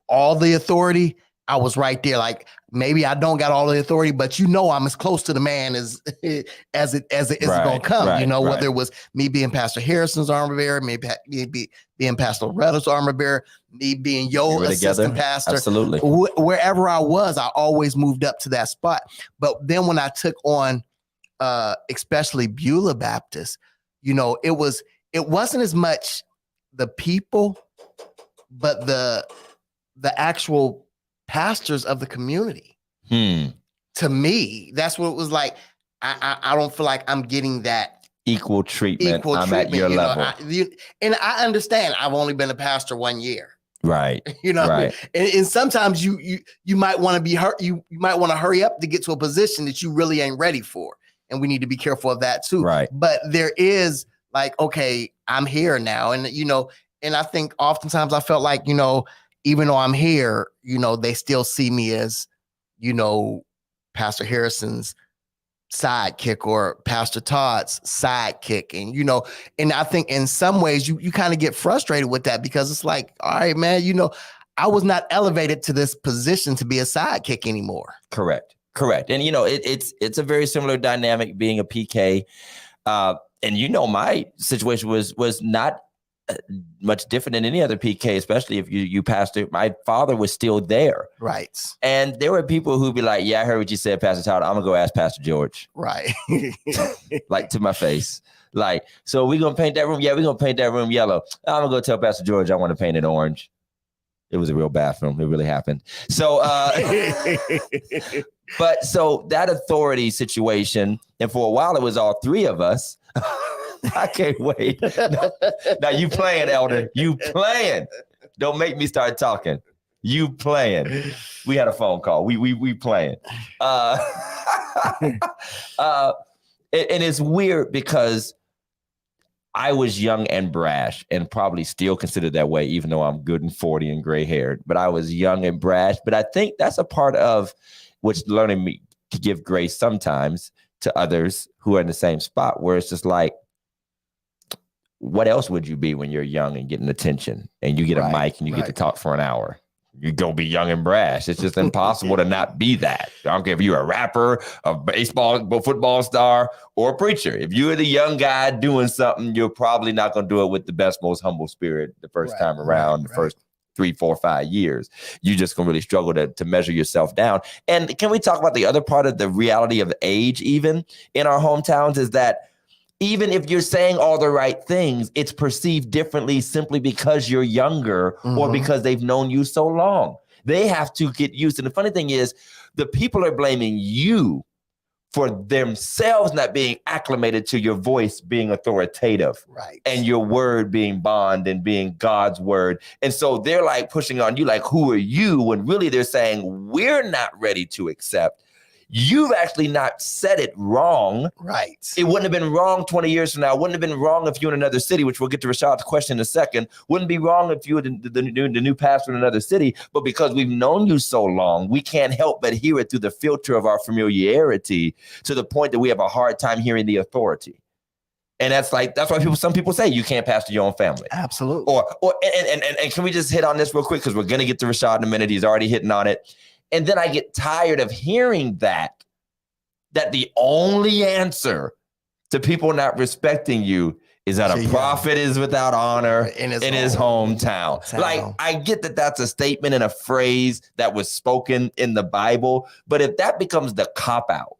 all the authority, I was right there. Like, maybe I don't got all the authority, but I'm as close to the man as it is gonna come. Whether it was me being Pastor Harrison's armor bearer, maybe being Pastor Loretta's armor bearer, me being your assistant pastor. Absolutely. Wherever I was, I always moved up to that spot. But then when I took on, especially Beulah Baptist, it wasn't as much the people, but the actual pastors of the community. To me, that's what it was like. I don't feel like I'm getting that equal treatment. I'm at your level. And I understand I've only been a pastor 1 year. Right. Right. And sometimes you might want to be hurt. You might want to hurry up to get to a position that you really ain't ready for. And we need to be careful of that too. Right. But there is like, okay, I'm here now. And, and I think oftentimes I felt like, even though I'm here, they still see me as, Pastor Harrison's sidekick or Pastor Todd's sidekick. And, and I think in some ways you kind of get frustrated with that, because it's like, all right, man, I was not elevated to this position to be a sidekick anymore. Correct. And, it's a very similar dynamic being a PK. And, my situation was not much different than any other PK, especially if you pastor. My father was still there. Right. And there were people who'd be like, yeah, I heard what you said, Pastor Todd. I'm going to go ask Pastor George. Right. Like, to my face. Like, so we're going to paint that room. Yeah, we're going to paint that room yellow. I'm going to go tell Pastor George I want to paint it orange. It was a real bathroom. It really happened. So, but so that authority situation, and for a while it was all three of us. I can't wait. Now you playing, Elder. You playing. Don't make me start talking. You playing. We had a phone call. We playing. And it's weird because I was young and brash, and probably still considered that way, even though I'm good and 40 and gray haired. But I was young and brash. But I think that's a part of what's learning me to give grace sometimes to others who are in the same spot, where it's just like, what else would you be when you're young and getting attention and you get a mic and you get to talk for an hour? You go be young and brash. It's just impossible to not be that. I don't care if you're a rapper, a baseball, football star, or a preacher. If you're the young guy doing something, you're probably not going to do it with the best, most humble spirit the first time around, the first 3, 4, 5 years. You just gonna really struggle to measure yourself down. And can we talk about the other part of the reality of age, even in our hometowns, is that even if you're saying all the right things, it's perceived differently simply because you're younger or because they've known you so long. They have to get used. And the funny thing is, the people are blaming you for themselves not being acclimated to your voice being authoritative, right, and your word being bond and being God's word. And so they're like pushing on you like, who are you? When really they're saying, we're not ready to accept. You've actually not said it wrong. Right. It wouldn't have been wrong 20 years from now. It wouldn't have been wrong if you were in another city, which we'll get to Rashad's question in a second. Wouldn't be wrong if you were the new pastor in another city. But because we've known you so long, we can't help but hear it through the filter of our familiarity to the point that we have a hard time hearing the authority. And that's why some people say you can't pastor your own family. Absolutely. And can we just hit on this real quick? Because we're going to get to Rashad in a minute. He's already hitting on it. And then I get tired of hearing that the only answer to people not respecting you is that a prophet is without honor in his hometown. Like, I get that that's a statement and a phrase that was spoken in the Bible, but if that becomes the cop-out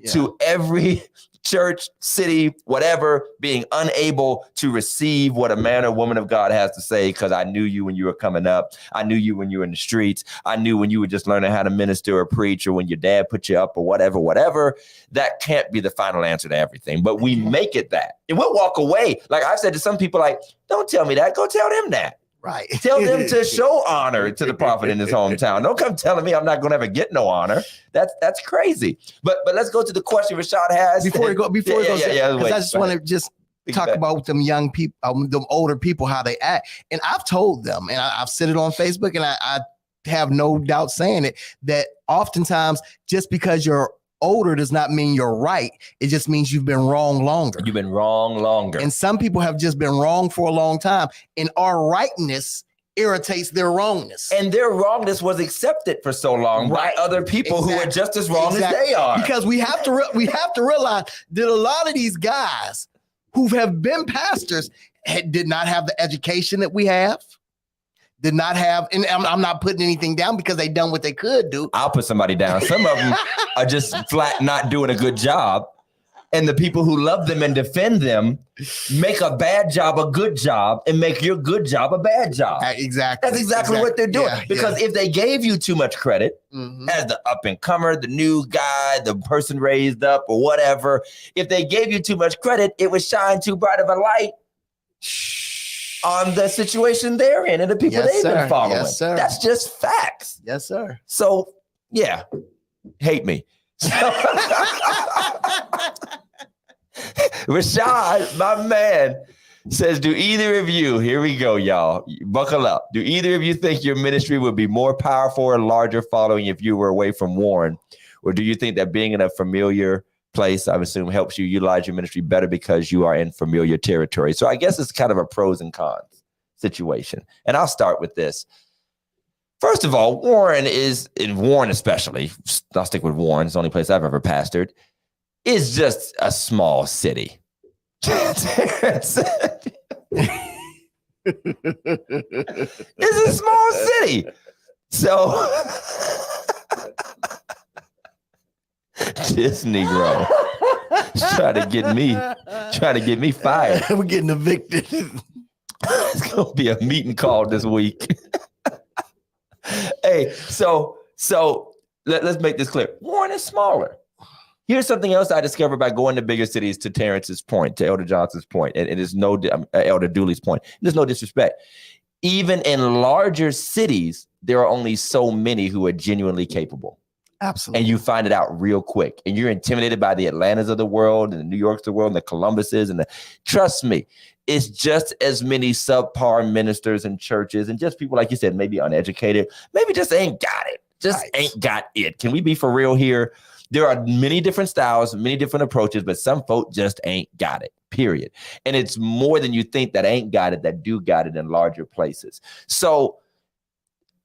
to every church, city, whatever, being unable to receive what a man or woman of God has to say, because I knew you when you were coming up. I knew you when you were in the streets. I knew when you were just learning how to minister or preach, or when your dad put you up or whatever. That can't be the final answer to everything. But we make it that. And we'll walk away. Like I've said to some people, like, don't tell me that. Go tell them that. Right. Tell them to show honor to the prophet in his hometown. Don't come telling me I'm not going to ever get no honor. That's crazy. But let's go to the question Rashad has. Before we go, because I just want to just talk about them young people, them older people, how they act. And I've told them, and I've said it on Facebook, and I have no doubt saying it, that oftentimes just because you're older does not mean you're right. It just means you've been wrong longer. You've been wrong longer. And some people have just been wrong for a long time. And our rightness irritates their wrongness. And their wrongness was accepted for so long by other people who are just as wrong as they are. Because we have to realize that a lot of these guys who have been pastors did not have the education that we have. Did not have, and I'm not putting anything down because they done what they could do. I'll put somebody down. Some of them are just flat not doing a good job. And the people who love them and defend them make a bad job a good job and make your good job a bad job. Exactly. That's exactly what they're doing. Yeah, because if they gave you too much credit as the up and comer, the new guy, the person raised up or whatever, if they gave you too much credit, it would shine too bright of a light on the situation they're in and the people they've been following. Yes, sir. That's just facts. Yes, sir. So, yeah, hate me. Rashad, my man, says, do either of you, here we go, y'all, buckle up. Do either of you think your ministry would be more powerful or larger following if you were away from Warren? Or do you think that being in a familiar place, I would assume, helps you utilize your ministry better because you are in familiar territory? So I guess it's kind of a pros and cons situation. And I'll start with this. First of all, Warren especially, I'll stick with Warren, it's the only place I've ever pastored, is just a small city. It's a small city. So this Negro trying to get me fired. We're getting evicted. It's gonna be a meeting called this week. Hey, so let's make this clear. Warren is smaller. Here's something else I discovered by going to bigger cities, to Terrence's point, to Elder Johnson's point, and it is Elder Dooley's point. There's no disrespect. Even in larger cities, there are only so many who are genuinely capable. Absolutely. And you find it out real quick. And you're intimidated by the Atlantas of the world and the New Yorks of the world and the Columbuses. Trust me, it's just as many subpar ministers and churches and just people, like you said, maybe uneducated, maybe just ain't got it. Ain't got it. Can we be for real here? There are many different styles, many different approaches, but some folk just ain't got it, period. And it's more than you think that ain't got it, that do got it in larger places. So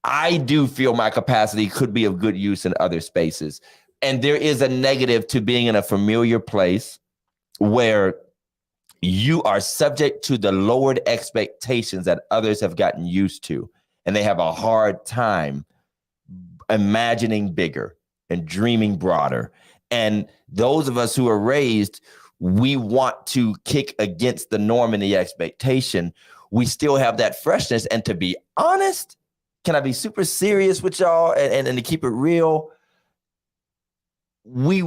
I do feel my capacity could be of good use in other spaces. And there is a negative to being in a familiar place where you are subject to the lowered expectations that others have gotten used to. and they have a hard time imagining bigger and dreaming broader. And those of us who are raised, we want to kick against the norm and the expectation. We still have that freshness. And to be honest, can I be super serious with y'all and to keep it real? We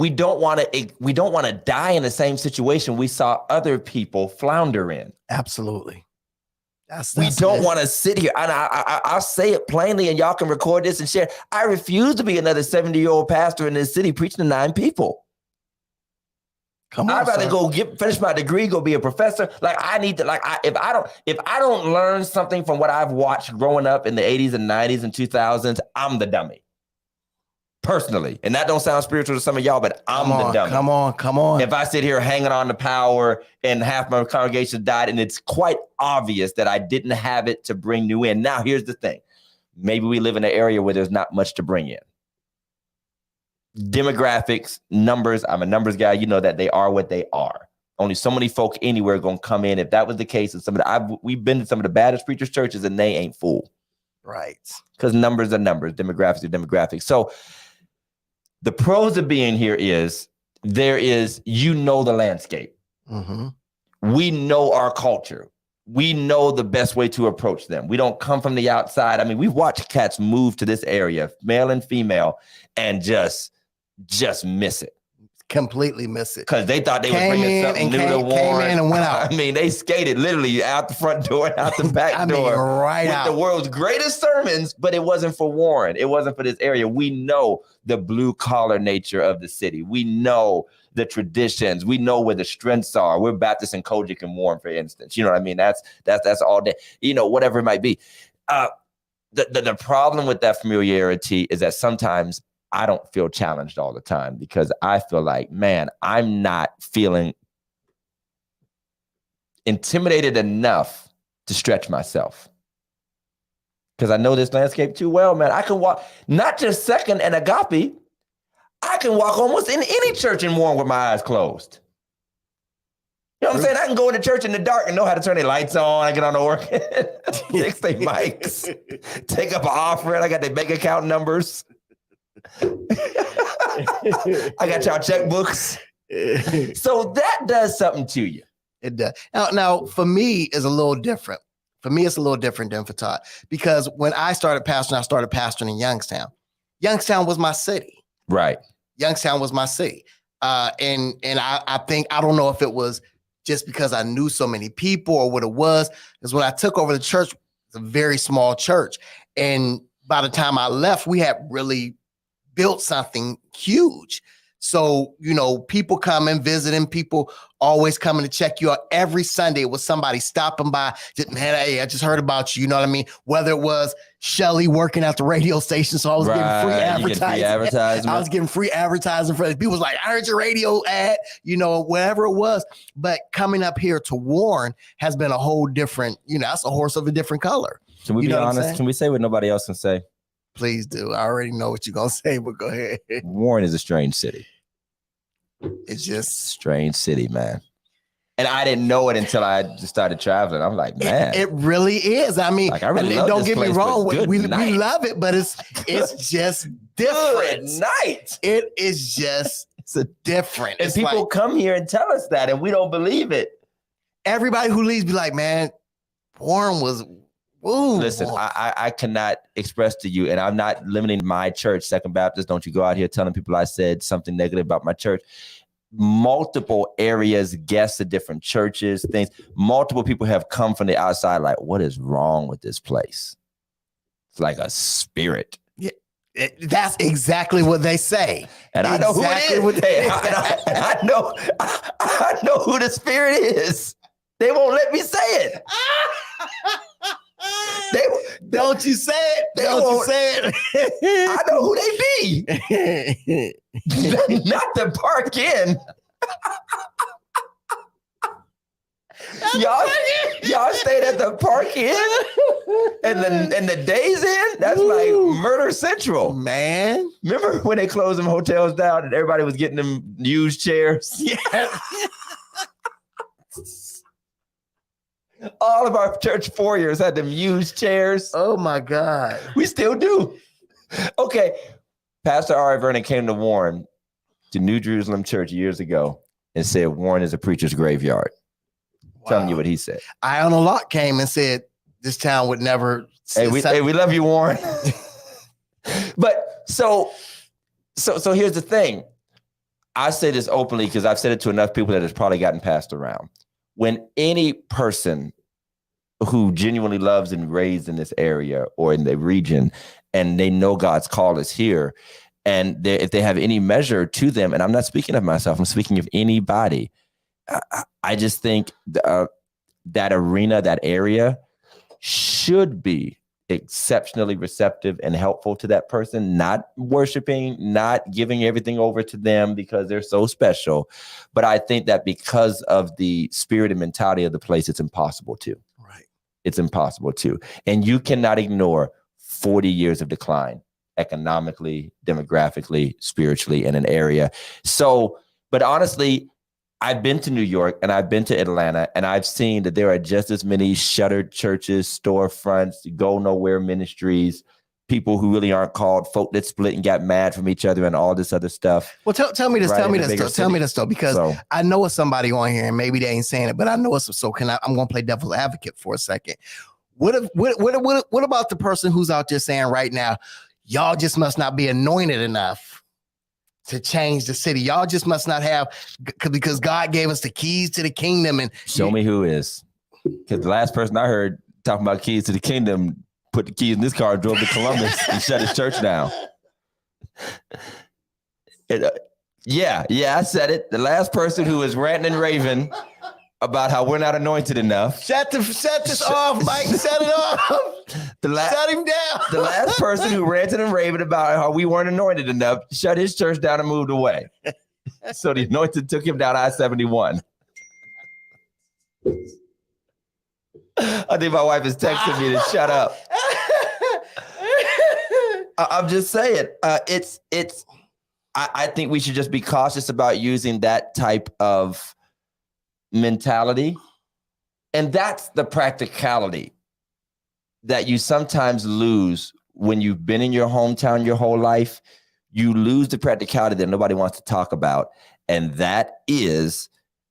don't want to die in the same situation we saw other people flounder in. Absolutely. We don't want to sit here. And I'll say it plainly, and y'all can record this and share. I refuse to be another 70-year-old pastor in this city preaching to 9 people. Come on, I'd rather go finish my degree, go be a professor. Like I need to, if I don't learn something from what I've watched growing up in the 80s and 90s and 2000s, I'm the dummy. Personally. And that don't sound spiritual to some of y'all, but I'm the dummy. Come on. If I sit here hanging on to power and half my congregation died, and it's quite obvious that I didn't have it to bring new in. Now, here's the thing. Maybe we live in an area where there's not much to bring in. Demographics, numbers, I'm a numbers guy. You know that they are what they are. Only so many folk anywhere going to come in. If that was the case, and we've been to some of the baddest preachers' churches, and they ain't full. Right. Because numbers are numbers, demographics are demographics. So the pros of being here is the landscape. Mm-hmm. We know our culture. We know the best way to approach them. We don't come from the outside. I mean, we've watched cats move to this area, male and female, and just miss it. Completely miss it. Because they thought they were bringing something new to Warren. Came in and went out. I mean, they skated literally out the front door and out the back door. Right with out. The world's greatest sermons, but it wasn't for Warren. It wasn't for this area. We know the blue collar nature of the city. We know the traditions. We know where the strengths are. We're Baptist and Kojic and Warren, for instance. You know what I mean? That's all day. You know, whatever it might be. The problem with that familiarity is that sometimes I don't feel challenged all the time because I feel like, man, I'm not feeling intimidated enough to stretch myself. Because I know this landscape too well, man. I can walk, not just Second and Agape, I can walk almost in any church in Warren with my eyes closed. You know what I'm saying? I can go into church in the dark and know how to turn their lights on. I get on the organ, fix their mics, take up an offering. I got their bank account numbers. I got y'all checkbooks. So that does something to you. It does. Now, for me, it's a little different. For me, it's a little different than for Todd. Because when I started pastoring in Youngstown. Youngstown was my city. Right. Youngstown was my city. And I think, I don't know if it was just because I knew so many people or what it was, is when I took over the church, it's a very small church. And by the time I left, we had really built something huge. So, you know, people coming, visiting, people always coming to check you out. Every Sunday was somebody stopping by. Just, man, hey, I just heard about you. You know what I mean? Whether it was Shelly working at the radio station, so I was getting free advertising. I was getting free advertising for people. Was like, I heard your radio ad, you know, whatever it was. But coming up here to Warren has been a whole different, you know, that's a horse of a different color. Can we be honest? Can we say what nobody else can say? Please do. I already know what you're going to say, but go ahead. Warren is a strange city. It's just strange city, man. And I didn't know it until I just started traveling. I'm like, man. It really is. I mean, like, I really love don't this get me place, wrong. We love it, but it's just different. Good night. It is just different. And it's people like, come here and tell us that, and we don't believe it. Everybody who leaves be like, man, Warren was... Ooh, listen, I cannot express to you, and I'm not limiting my church, Second Baptist. Don't you go out here telling people I said something negative about my church. Multiple areas, guests at different churches, things. Multiple people have come from the outside like, what is wrong with this place? It's like a spirit. Yeah, that's exactly what they say. And I know who it is. I know who the spirit is. They won't let me say it. Don't you say it. Don't you say it. I know who they be. Not the Park Inn. Y'all stayed at the Park Inn and the Days Inn? That's like Murder Central. Man. Remember when they closed them hotels down and everybody was getting them used chairs? Yeah. All of our church foyers had them used chairs. Oh my God. We still do. Okay. Pastor R. Vernon came to Warren, to New Jerusalem Church years ago, and said Warren is a preacher's graveyard. Wow. Telling you what he said. Iona Locke came and said this town would never. Hey, we love you, Warren. But so here's the thing. I say this openly because I've said it to enough people that it's probably gotten passed around. When any person who genuinely loves and raised in this area or in the region, and they know God's call is here, and if they have any measure to them, and I'm not speaking of myself, I'm speaking of anybody, I just think that arena, that area should be exceptionally receptive and helpful to that person, not worshiping, not giving everything over to them because they're so special. But I think that because of the spirit and mentality of the place, it's impossible to. Right. It's impossible to. And you cannot ignore 40 years of decline economically, demographically, spiritually in an area. So, but honestly, I've been to New York and I've been to Atlanta, and I've seen that there are just as many shuttered churches, storefronts, go nowhere ministries, people who really aren't called, folk that split and got mad from each other and all this other stuff. Well, tell me this, Right, tell me in a this, bigger though. Tell me city. this though, because So, I know it's somebody on here and maybe they ain't saying it, but I know it's so. I'm going to play devil's advocate for a second. What about the person who's out there saying right now, y'all just must not be anointed enough to change the city. Y'all just must not have, because God gave us the keys to the kingdom. And show me who is. Because the last person I heard talking about keys to the kingdom put the keys in this car, drove to Columbus and shut his church down. Yeah, I said it. The last person who was ranting and raving about how we're not anointed enough. Shut this off, Mike. Shut it off. Shut him down. The last person who ranted and raved about how we weren't anointed enough shut his church down and moved away. So the anointed took him down I-71. I think my wife is texting me to shut up. I'm just saying, I think we should just be cautious about using that type of mentality. And that's the practicality that you sometimes lose when you've been in your hometown your whole life. You lose the practicality that nobody wants to talk about. And that is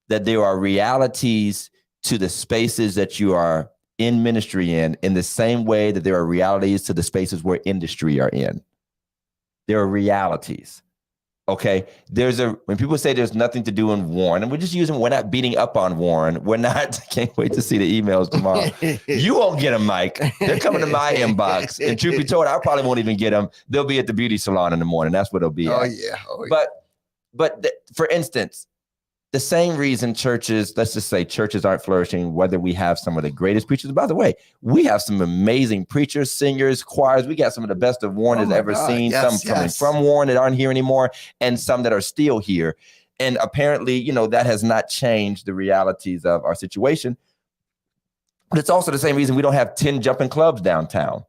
that there are realities to the spaces that you are in ministry in the same way that there are realities to the spaces where industry are in. There are realities. Okay. When people say there's nothing to do in Warren, and we're not beating up on Warren. We're not, can't wait to see the emails tomorrow. You won't get them, Mike. They're coming to my inbox. And truth be told, I probably won't even get them. They'll be at the beauty salon in the morning. That's what they'll be at. Yeah. But for instance, the same reason let's just say churches aren't flourishing, whether we have some of the greatest preachers. By the way, we have some amazing preachers, singers, choirs. We got some of the best of Warren has ever seen. Yes, some coming from Warren that aren't here anymore, and some that are still here. And apparently, that has not changed the realities of our situation. But it's also the same reason we don't have 10 jumping clubs downtown.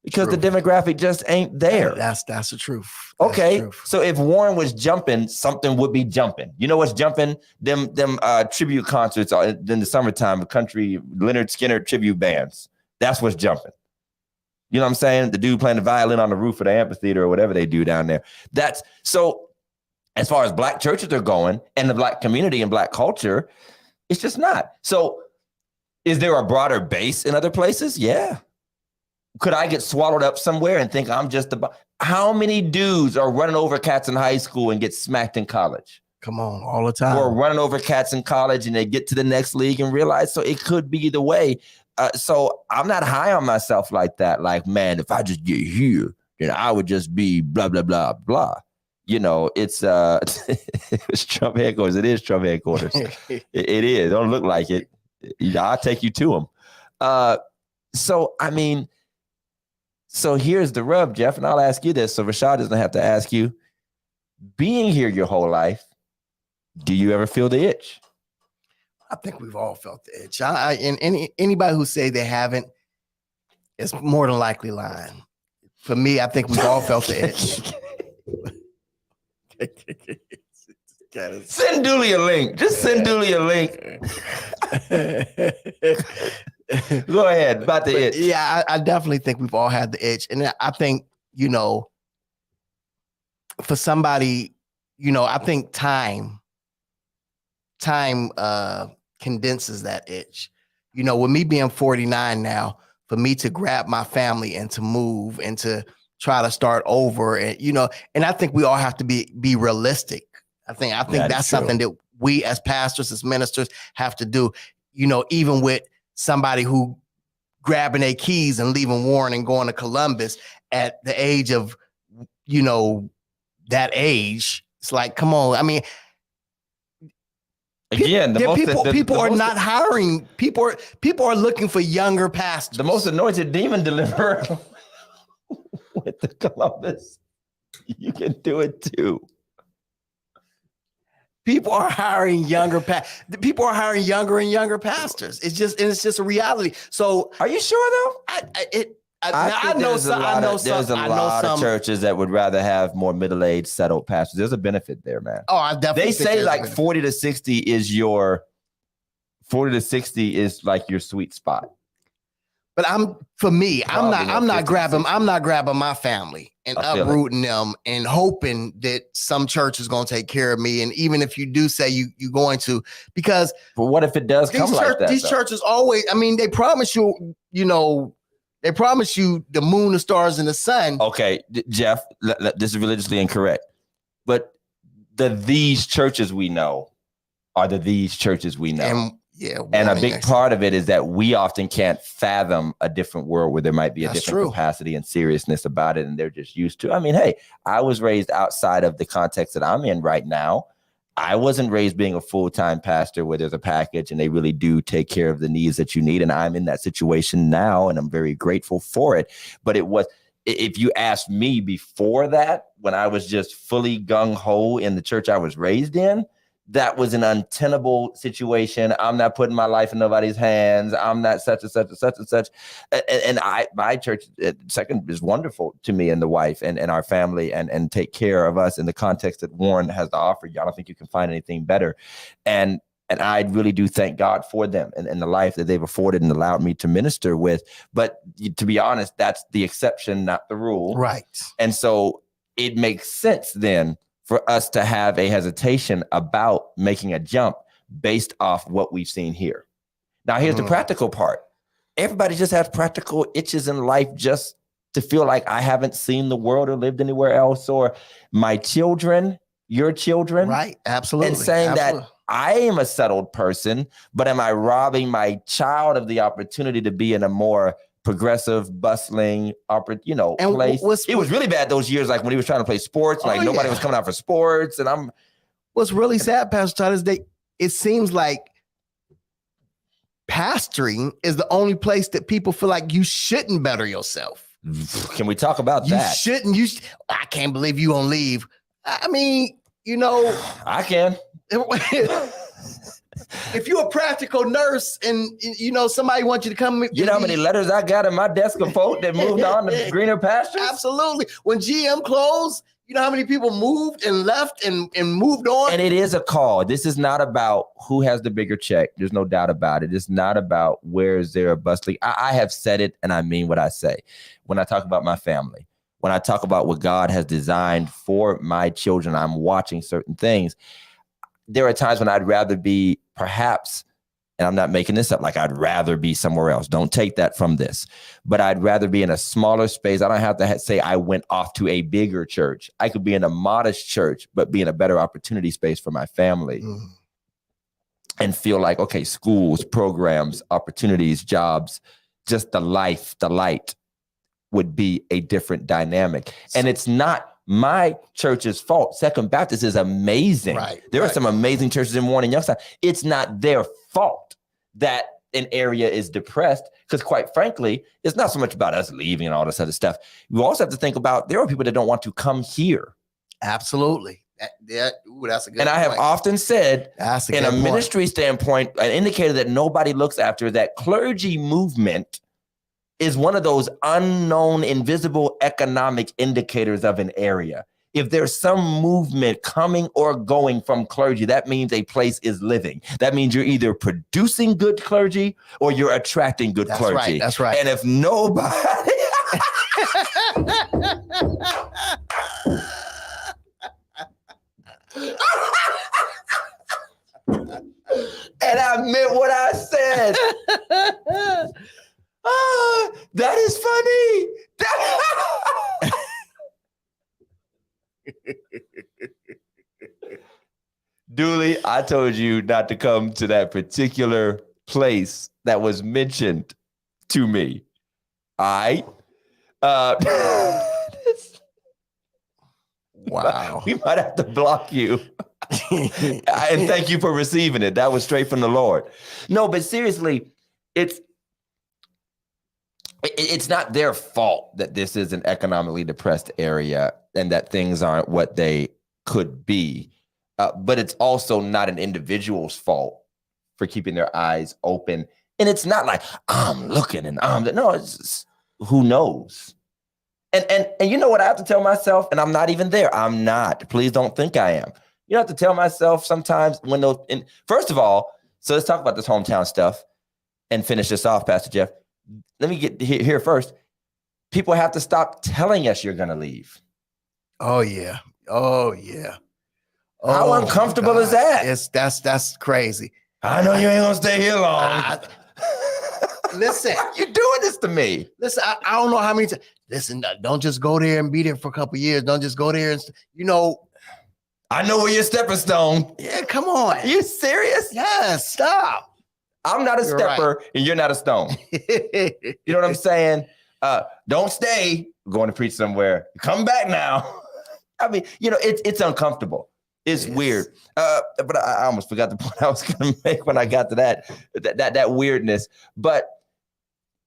Because the demographic just ain't there. That's the truth. Okay, so if Warren was jumping, something would be jumping. You know what's jumping? Them tribute concerts in the summertime of country, Leonard Skinner tribute bands. That's what's jumping. You know what I'm saying? The dude playing the violin on the roof of the amphitheater or whatever they do down there. That's so. As far as Black churches are going and the Black community and Black culture, it's just not. So, is there a broader base in other places? Yeah. Could I get swallowed up somewhere and think I'm just about? How many dudes are running over cats in high school and get smacked in college? Come on, all the time. Or running over cats in college and they get to the next league and realize, so it could be either way. So I'm not high on myself like that. Like, man, if I just get here, then I would just be blah, blah, blah, blah. It's it's Trump headquarters. It is Trump headquarters. it is. Don't look like it. I'll take you to them. So here's the rub, Jeff, and I'll ask you this. So Rashad doesn't have to ask you. Being here your whole life, do you ever feel the itch? I think we've all felt the itch. And anybody who say they haven't is more than likely lying. For me, I think we've all felt the itch. Send Dooley a link. Just send Dooley a link. Go ahead. About the itch. Yeah, I definitely think we've all had the itch. And I think, for somebody, I think time condenses that itch. With me being 49 now, for me to grab my family and to move and to try to start over, and and I think we all have to be realistic. I think that's something that we as pastors, as ministers, have to do. Even with somebody who grabbing their keys and leaving Warren and going to Columbus at the age of, that age, it's like, come on. I mean, again, people are not hiring. People are looking for younger pastors. The most anointed demon deliverer with the Columbus. You can do it too. People are hiring younger People are hiring younger and younger pastors. It's just a reality. So, are you sure though? I know there's a lot of churches that would rather have more middle-aged, settled pastors. There's a benefit there, man. Oh, I definitely. They say like 40 to 60 is like your sweet spot. But I'm not grabbing my family and uprooting them and hoping that some church is going to take care of me. And even if you do say you're going to, because but what if it does come like that? These churches always, they promise you, they promise you the moon, the stars, and the sun. Okay, Jeff, this is religiously incorrect. But these churches we know are these churches we know. And a big part of it is that we often can't fathom a different world where there might be a different capacity and seriousness about it. And they're just used to, hey, I was raised outside of the context that I'm in right now. I wasn't raised being a full-time pastor where there's a package and they really do take care of the needs that you need. And I'm in that situation now and I'm very grateful for it. But if you asked me before that, when I was just fully gung-ho in the church I was raised in, that was an untenable situation. I'm not putting my life in nobody's hands. I'm not such and such and such and such. And my church second is wonderful to me and the wife and our family and take care of us in the context that Warren has to offer. I don't think you can find anything better. And I really do thank God for them and the life that they've afforded and allowed me to minister with. But to be honest, that's the exception, not the rule. Right. And so it makes sense then for us to have a hesitation about making a jump based off what we've seen here. Now, here's the practical part. Everybody just has practical itches in life just to feel like I haven't seen the world or lived anywhere else, or my children, your children. Right, absolutely. And saying that I am a settled person, but am I robbing my child of the opportunity to be in a more progressive, bustling, place? It was really bad those years, like when he was trying to play sports, nobody was coming out for sports. And what's really sad, Pastor Todd, is it seems like pastoring is the only place that people feel like you shouldn't better yourself. Can we talk about that? I can't believe you gonna leave. I can. If you're a practical nurse and somebody wants you to come, you know how many letters I got in my desk of folk that moved on to greener pastures? Absolutely. When GM closed, you know how many people moved and left and moved on? And it is a call. This is not about who has the bigger check. There's no doubt about it. It's not about where is there a bustling. I have said it and I mean what I say. When I talk about my family, when I talk about what God has designed for my children, I'm watching certain things. There are times when I'd rather be perhaps, and I'm not making this up, like I'd rather be somewhere else. Don't take that from this. But I'd rather be in a smaller space. I don't have to say I went off to a bigger church. I could be in a modest church, but be in a better opportunity space for my family. And feel like, okay, schools, programs, opportunities, jobs, just the light would be a different dynamic. And it's not my church's fault. Second Baptist is amazing. There are some amazing churches in Warren and Youngstown. It's not their fault that an area is depressed, because quite frankly, it's not so much about us leaving and all this other stuff. You also have to think about there are people that don't want to come here. Absolutely. That's a good And I have often said, in a ministry standpoint, an indicator that nobody looks after, that clergy movement is one of those unknown, invisible economic indicators of an area. If there's some movement coming or going from clergy, that means a place is living. That means you're either producing good clergy or you're attracting good clergy. Right, that's right. And if nobody... And I meant what I said. That is funny. Dooley, I told you not to come to that particular place that was mentioned to me. All right. Wow. We might have to block you. And thank you for receiving it. That was straight from the Lord. No, but seriously, it's not their fault that this is an economically depressed area and that things aren't what they could be. But it's also not an individual's fault for keeping their eyes open. And it's not like I'm looking and no, it's just, who knows? And you know what I have to tell myself? And I'm not even there. I'm not. Please don't think I am. You have to tell myself sometimes when those, and first of all, so let's talk about this hometown stuff and finish this off, Pastor Jeff. Let me get here first. People have to stop telling us you're going to leave. Oh, yeah. Oh, yeah. How uncomfortable is that? That's crazy. I know you ain't going to stay here long. Listen. Why are you doing this to me? Listen, I don't know how many times. Listen, don't just go there and be there for a couple of years. Don't just go there and, I know where you're stepping stone. Yeah, come on. Are you serious? Yes, stop. I'm not a stepper and you're not a stone. You know what I'm saying? Don't stay. We're going to preach somewhere. Come back now. I mean, it's uncomfortable. It's weird. But I almost forgot the point I was going to make when I got to that weirdness. But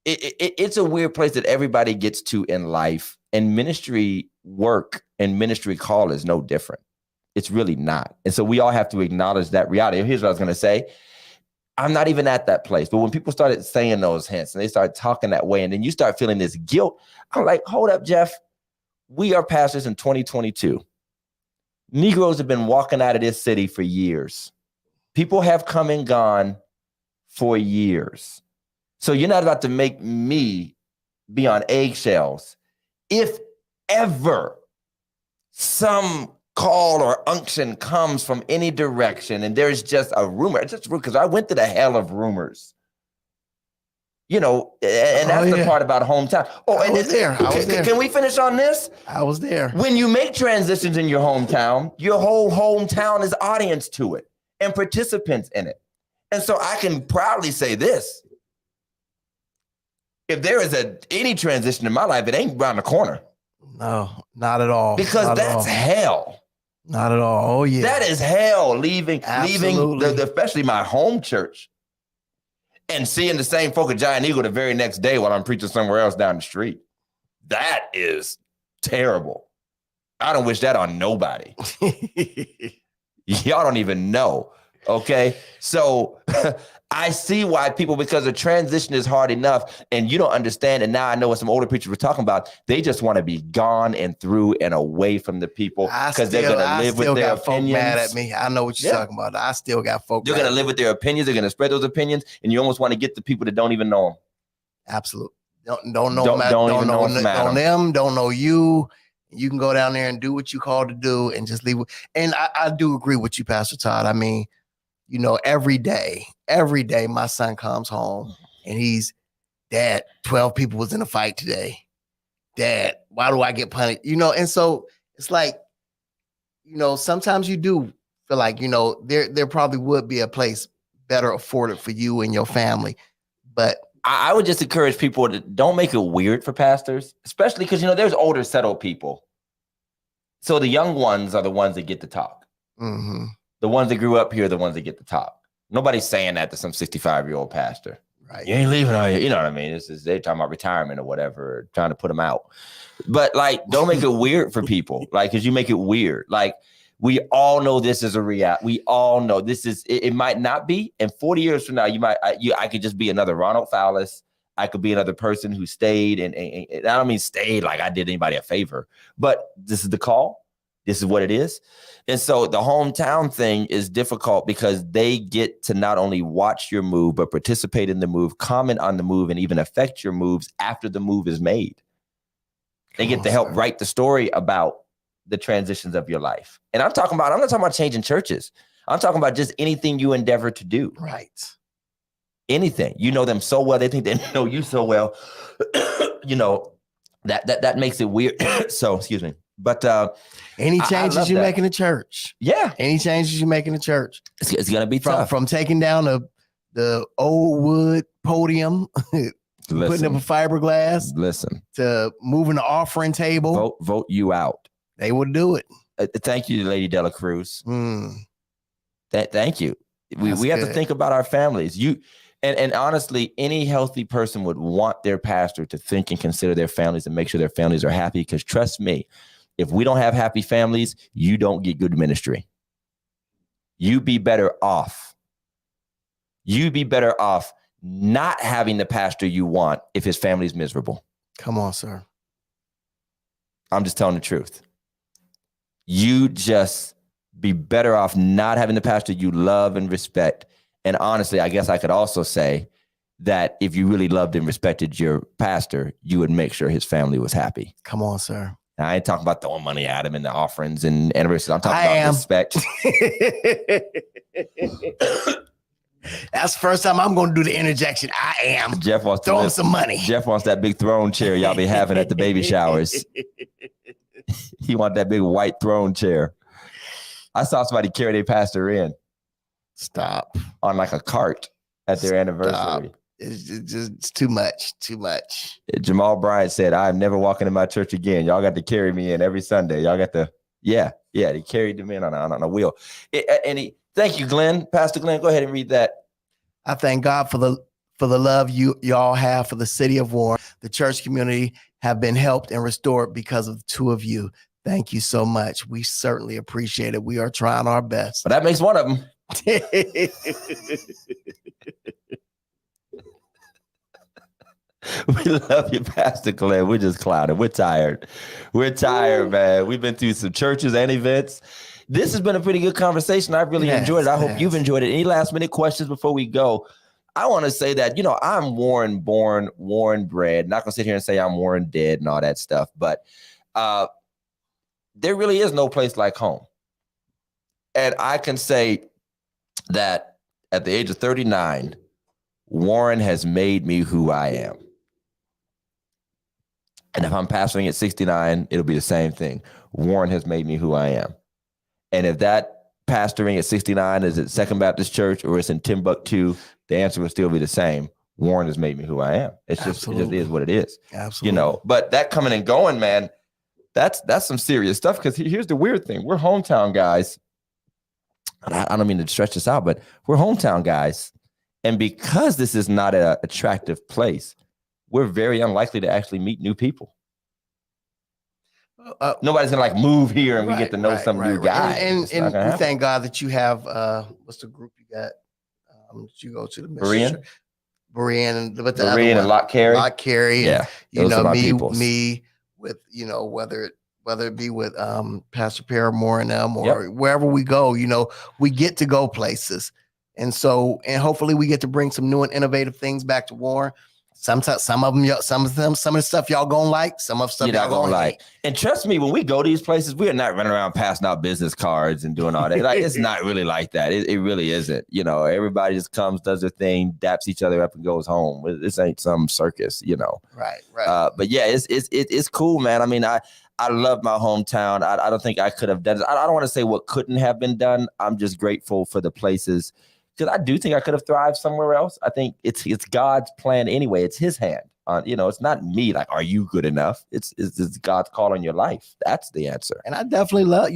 it's a weird place that everybody gets to in life, and ministry work and ministry call is no different. It's really not. And so we all have to acknowledge that reality. Here's what I was going to say. I'm not even at that place. But when people started saying those hints and they started talking that way, and then you start feeling this guilt, I'm like, hold up, Jeff. We are pastors in 2022. Negroes have been walking out of this city for years. People have come and gone for years. So you're not about to make me be on eggshells. If ever some call or unction comes from any direction and there's just a rumor, because I went through the hell of rumors, and that's the part about hometown. I was there. Can we finish on this? I was there. When you make transitions in your hometown, your whole hometown is audience to it and participants in it. And so I can proudly say this. If there is any transition in my life, it ain't around the corner. No, not at all. Because that's hell. Not at all. Oh, yeah. That is hell, leaving especially my home church and seeing the same folk at Giant Eagle the very next day while I'm preaching somewhere else down the street. That is terrible. I don't wish that on nobody. Y'all don't even know. Okay. So I see why people, because the transition is hard enough and you don't understand. And now I know what some older preachers were talking about. They just want to be gone and through and away from the people because they're going to live with their opinions. Mad at me. I know what you're talking about. I still got folk. They're going to live with their opinions. They're going to spread those opinions. And you almost want to get the people that don't even know them. Absolutely. Don't know them. Don't know you. You can go down there and do what you called to do and just leave. And I do agree with you, Pastor Todd. I mean, every day my son comes home and he's, Dad, 12 people was in a fight today. Dad, why do I get punished? And so it's like, sometimes you do feel like, there probably would be a place better afforded for you and your family. But I would just encourage people to don't make it weird for pastors, especially because, there's older, settled people. So the young ones are the ones that get to talk. Mm-hmm. The ones that grew up here are the ones that get to talk. Nobody's saying that to some 65-year-old pastor. Right. You ain't leaving, are you? You know what I mean? They're talking about retirement or whatever, trying to put them out. But don't make it weird for people. Because you make it weird. We all know this is a reality. We all know this is, it might not be. And 40 years from now, I could just be another Ronald Fowlis. I could be another person who stayed. And I don't mean stayed like I did anybody a favor, but this is the call. This is what it is. And so the hometown thing is difficult because they get to not only watch your move, but participate in the move, comment on the move, and even affect your moves after the move is made. They get to help write the story about the transitions of your life. And I'm not talking about changing churches. I'm talking about just anything you endeavor to do. Right. Anything. You know them so well. They think they know you so well. That makes it weird. So, excuse me. But any changes you make in the church? Yeah. Any changes you make in the church? It's going to be tough. From taking down the old wood podium, putting up a fiberglass. Listen. To moving the offering table. Vote you out. They would do it. Thank you, Lady Dela Cruz. Thank you. We have to think about our families. And honestly, any healthy person would want their pastor to think and consider their families and make sure their families are happy. Because trust me, if we don't have happy families, you don't get good ministry. You'd be better off. You'd be better off not having the pastor you want if his family's miserable. Come on, sir. I'm just telling the truth. You just be better off not having the pastor you love and respect. And honestly, I guess I could also say that if you really loved and respected your pastor, you would make sure his family was happy. Come on, sir. Now, I ain't talking about throwing money at him and the offerings and anniversaries. I'm talking about respect. That's the first time I'm going to do the interjection. I am. Jeff wants throwing some money. Jeff wants that big throne chair y'all be having at the baby showers. He want that big white throne chair. I saw somebody carry their pastor in. Stop. On like a cart at their anniversary. It's too much. Too much. Jamal Bryant said, I'm never walking in my church again. Y'all got to carry me in every Sunday. Y'all got to, they carried him in on a wheel. Thank you, Glenn. Pastor Glenn, go ahead and read that. I thank God for the love y'all have for the city of Warren. The church community have been helped and restored because of the two of you. Thank you so much. We certainly appreciate it. We are trying our best. But that makes one of them. We love you, Pastor Glenn. We're just clouded. We're tired. Man. We've been through some churches and events. This has been a pretty good conversation. I've really enjoyed it. I hope you've enjoyed it. Any last minute questions before we go? I want to say that, I'm Warren born, Warren bred. Not going to sit here and say I'm Warren dead and all that stuff. But there really is no place like home. And I can say that at the age of 39, Warren has made me who I am. And if I'm pastoring at 69, it'll be the same thing. Warren has made me who I am. And if that pastoring at 69 is at Second Baptist Church or it's in Timbuktu, the answer will still be the same. Warren has made me who I am. It just is what it is. Absolutely. But that coming and going, man, that's some serious stuff. Because here's the weird thing. We're hometown guys. I don't mean to stretch this out, but we're hometown guys. And because this is not an attractive place, we're very unlikely to actually meet new people. Nobody's gonna move here and we get to know some new guys. And we thank God that you have what's the group you got? You go to the Berean, but the Berean and Lock Carey. Yeah, me with whether it be with Pastor Paramore and them or wherever we go, we get to go places. And hopefully we get to bring some new and innovative things back to Warren. Sometimes some of the stuff y'all gonna like, some of the stuff y'all gonna like. And trust me, when we go to these places, we are not running around passing out business cards and doing all that. It's not really like that. It really isn't. Everybody just comes, does their thing, daps each other up, and goes home. This ain't some circus, Right. But yeah, it's cool, man. I mean, I love my hometown. I don't think I could have done it. I don't want to say what couldn't have been done. I'm just grateful for the places. Because I do think I could have thrived somewhere else. I think it's God's plan anyway. It's his hand. It's not me. Are you good enough? It's God's call on your life. That's the answer. And I definitely love,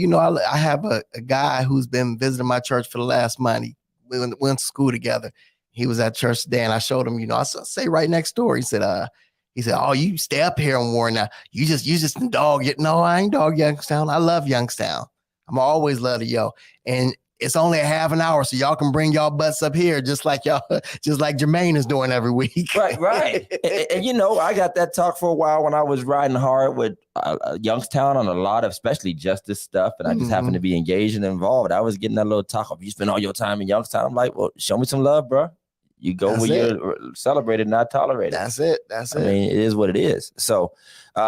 I have a guy who's been visiting my church for the last month. We went to school together. He was at church today and I showed him, I say right next door. He said, oh, you stay up here in Warren now. You just dog it. No, I ain't dog Youngstown. I love Youngstown. I'm always love to yo. And It's only a half an hour, so y'all can bring y'all butts up here, just like Jermaine is doing every week. Right. And you know, I got that talk for a while when I was riding hard with Youngstown on a lot of, especially justice stuff, and I just happened to be engaged and involved. I was getting that little talk of, you spend all your time in Youngstown. I'm like, well, show me some love, bro. You go where you're celebrated, not tolerated. That's it. I mean, it is what it is. So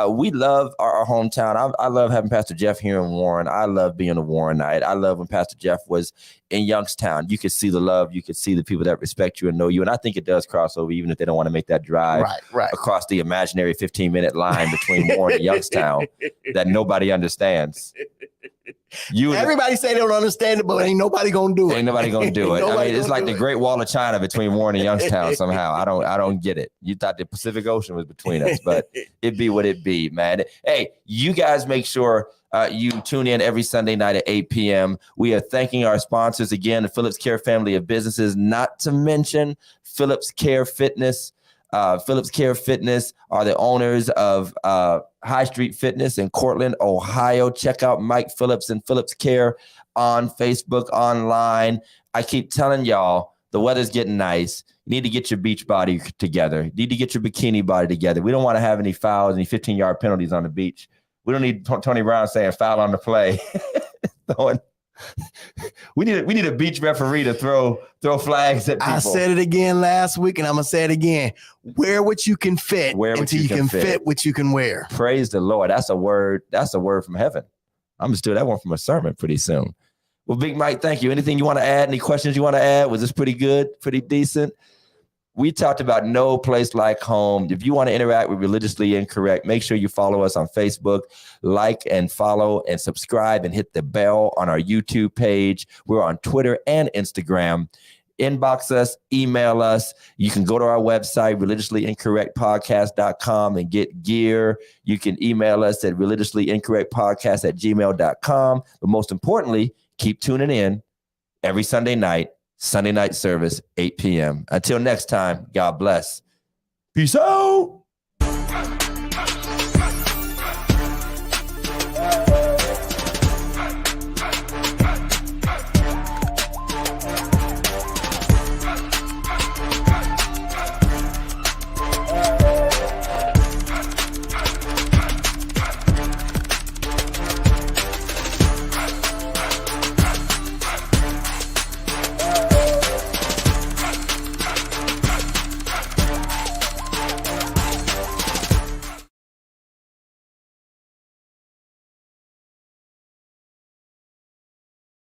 we love our hometown. I love having Pastor Jeff here in Warren. I love being a Warren night. I love when Pastor Jeff was in Youngstown. You could see the love. You could see the people that respect you and know you. And I think it does cross over, even if they don't want to make that drive across the imaginary 15-minute line between Warren and Youngstown that nobody understands. Everybody say they don't understand it, but ain't nobody gonna do it. Ain't nobody gonna do it. I mean, it's like the Great Wall of China between Warren and Youngstown somehow. I don't get it. You thought the Pacific Ocean was between us, but it be what it be, man. Hey, you guys make sure you tune in every Sunday night at 8 p.m. We are thanking our sponsors again, the Phillips Care family of businesses, not to mention Phillips Care Fitness. Phillips Care Fitness are the owners of High Street Fitness in Cortland, Ohio. Check out Mike Phillips and Phillips Care on Facebook, online. I keep telling y'all, the weather's getting nice. You need to get your beach body together. You need to get your bikini body together. We don't want to have any fouls, any 15-yard penalties on the beach. We don't need Tony Brown saying foul on the play. We need a beach referee to throw flags at people. I said it again last week, and I'm gonna say it again. Wear what you can fit until you can fit what you can wear. Praise the Lord. That's a word. That's a word from heaven. I'm gonna steal that one from a sermon pretty soon. Well, Big Mike, thank you. Anything you want to add? Any questions you want to add? Was this pretty good? Pretty decent? We talked about no place like home. If you want to interact with Religiously Incorrect, make sure you follow us on Facebook, like and follow and subscribe and hit the bell on our YouTube page. We're on Twitter and Instagram. Inbox us, email us. You can go to our website, religiouslyincorrectpodcast.com, and get gear. You can email us at religiouslyincorrectpodcast@gmail.com. But most importantly, keep tuning in every Sunday night service, 8 p.m. Until next time, God bless. Peace out.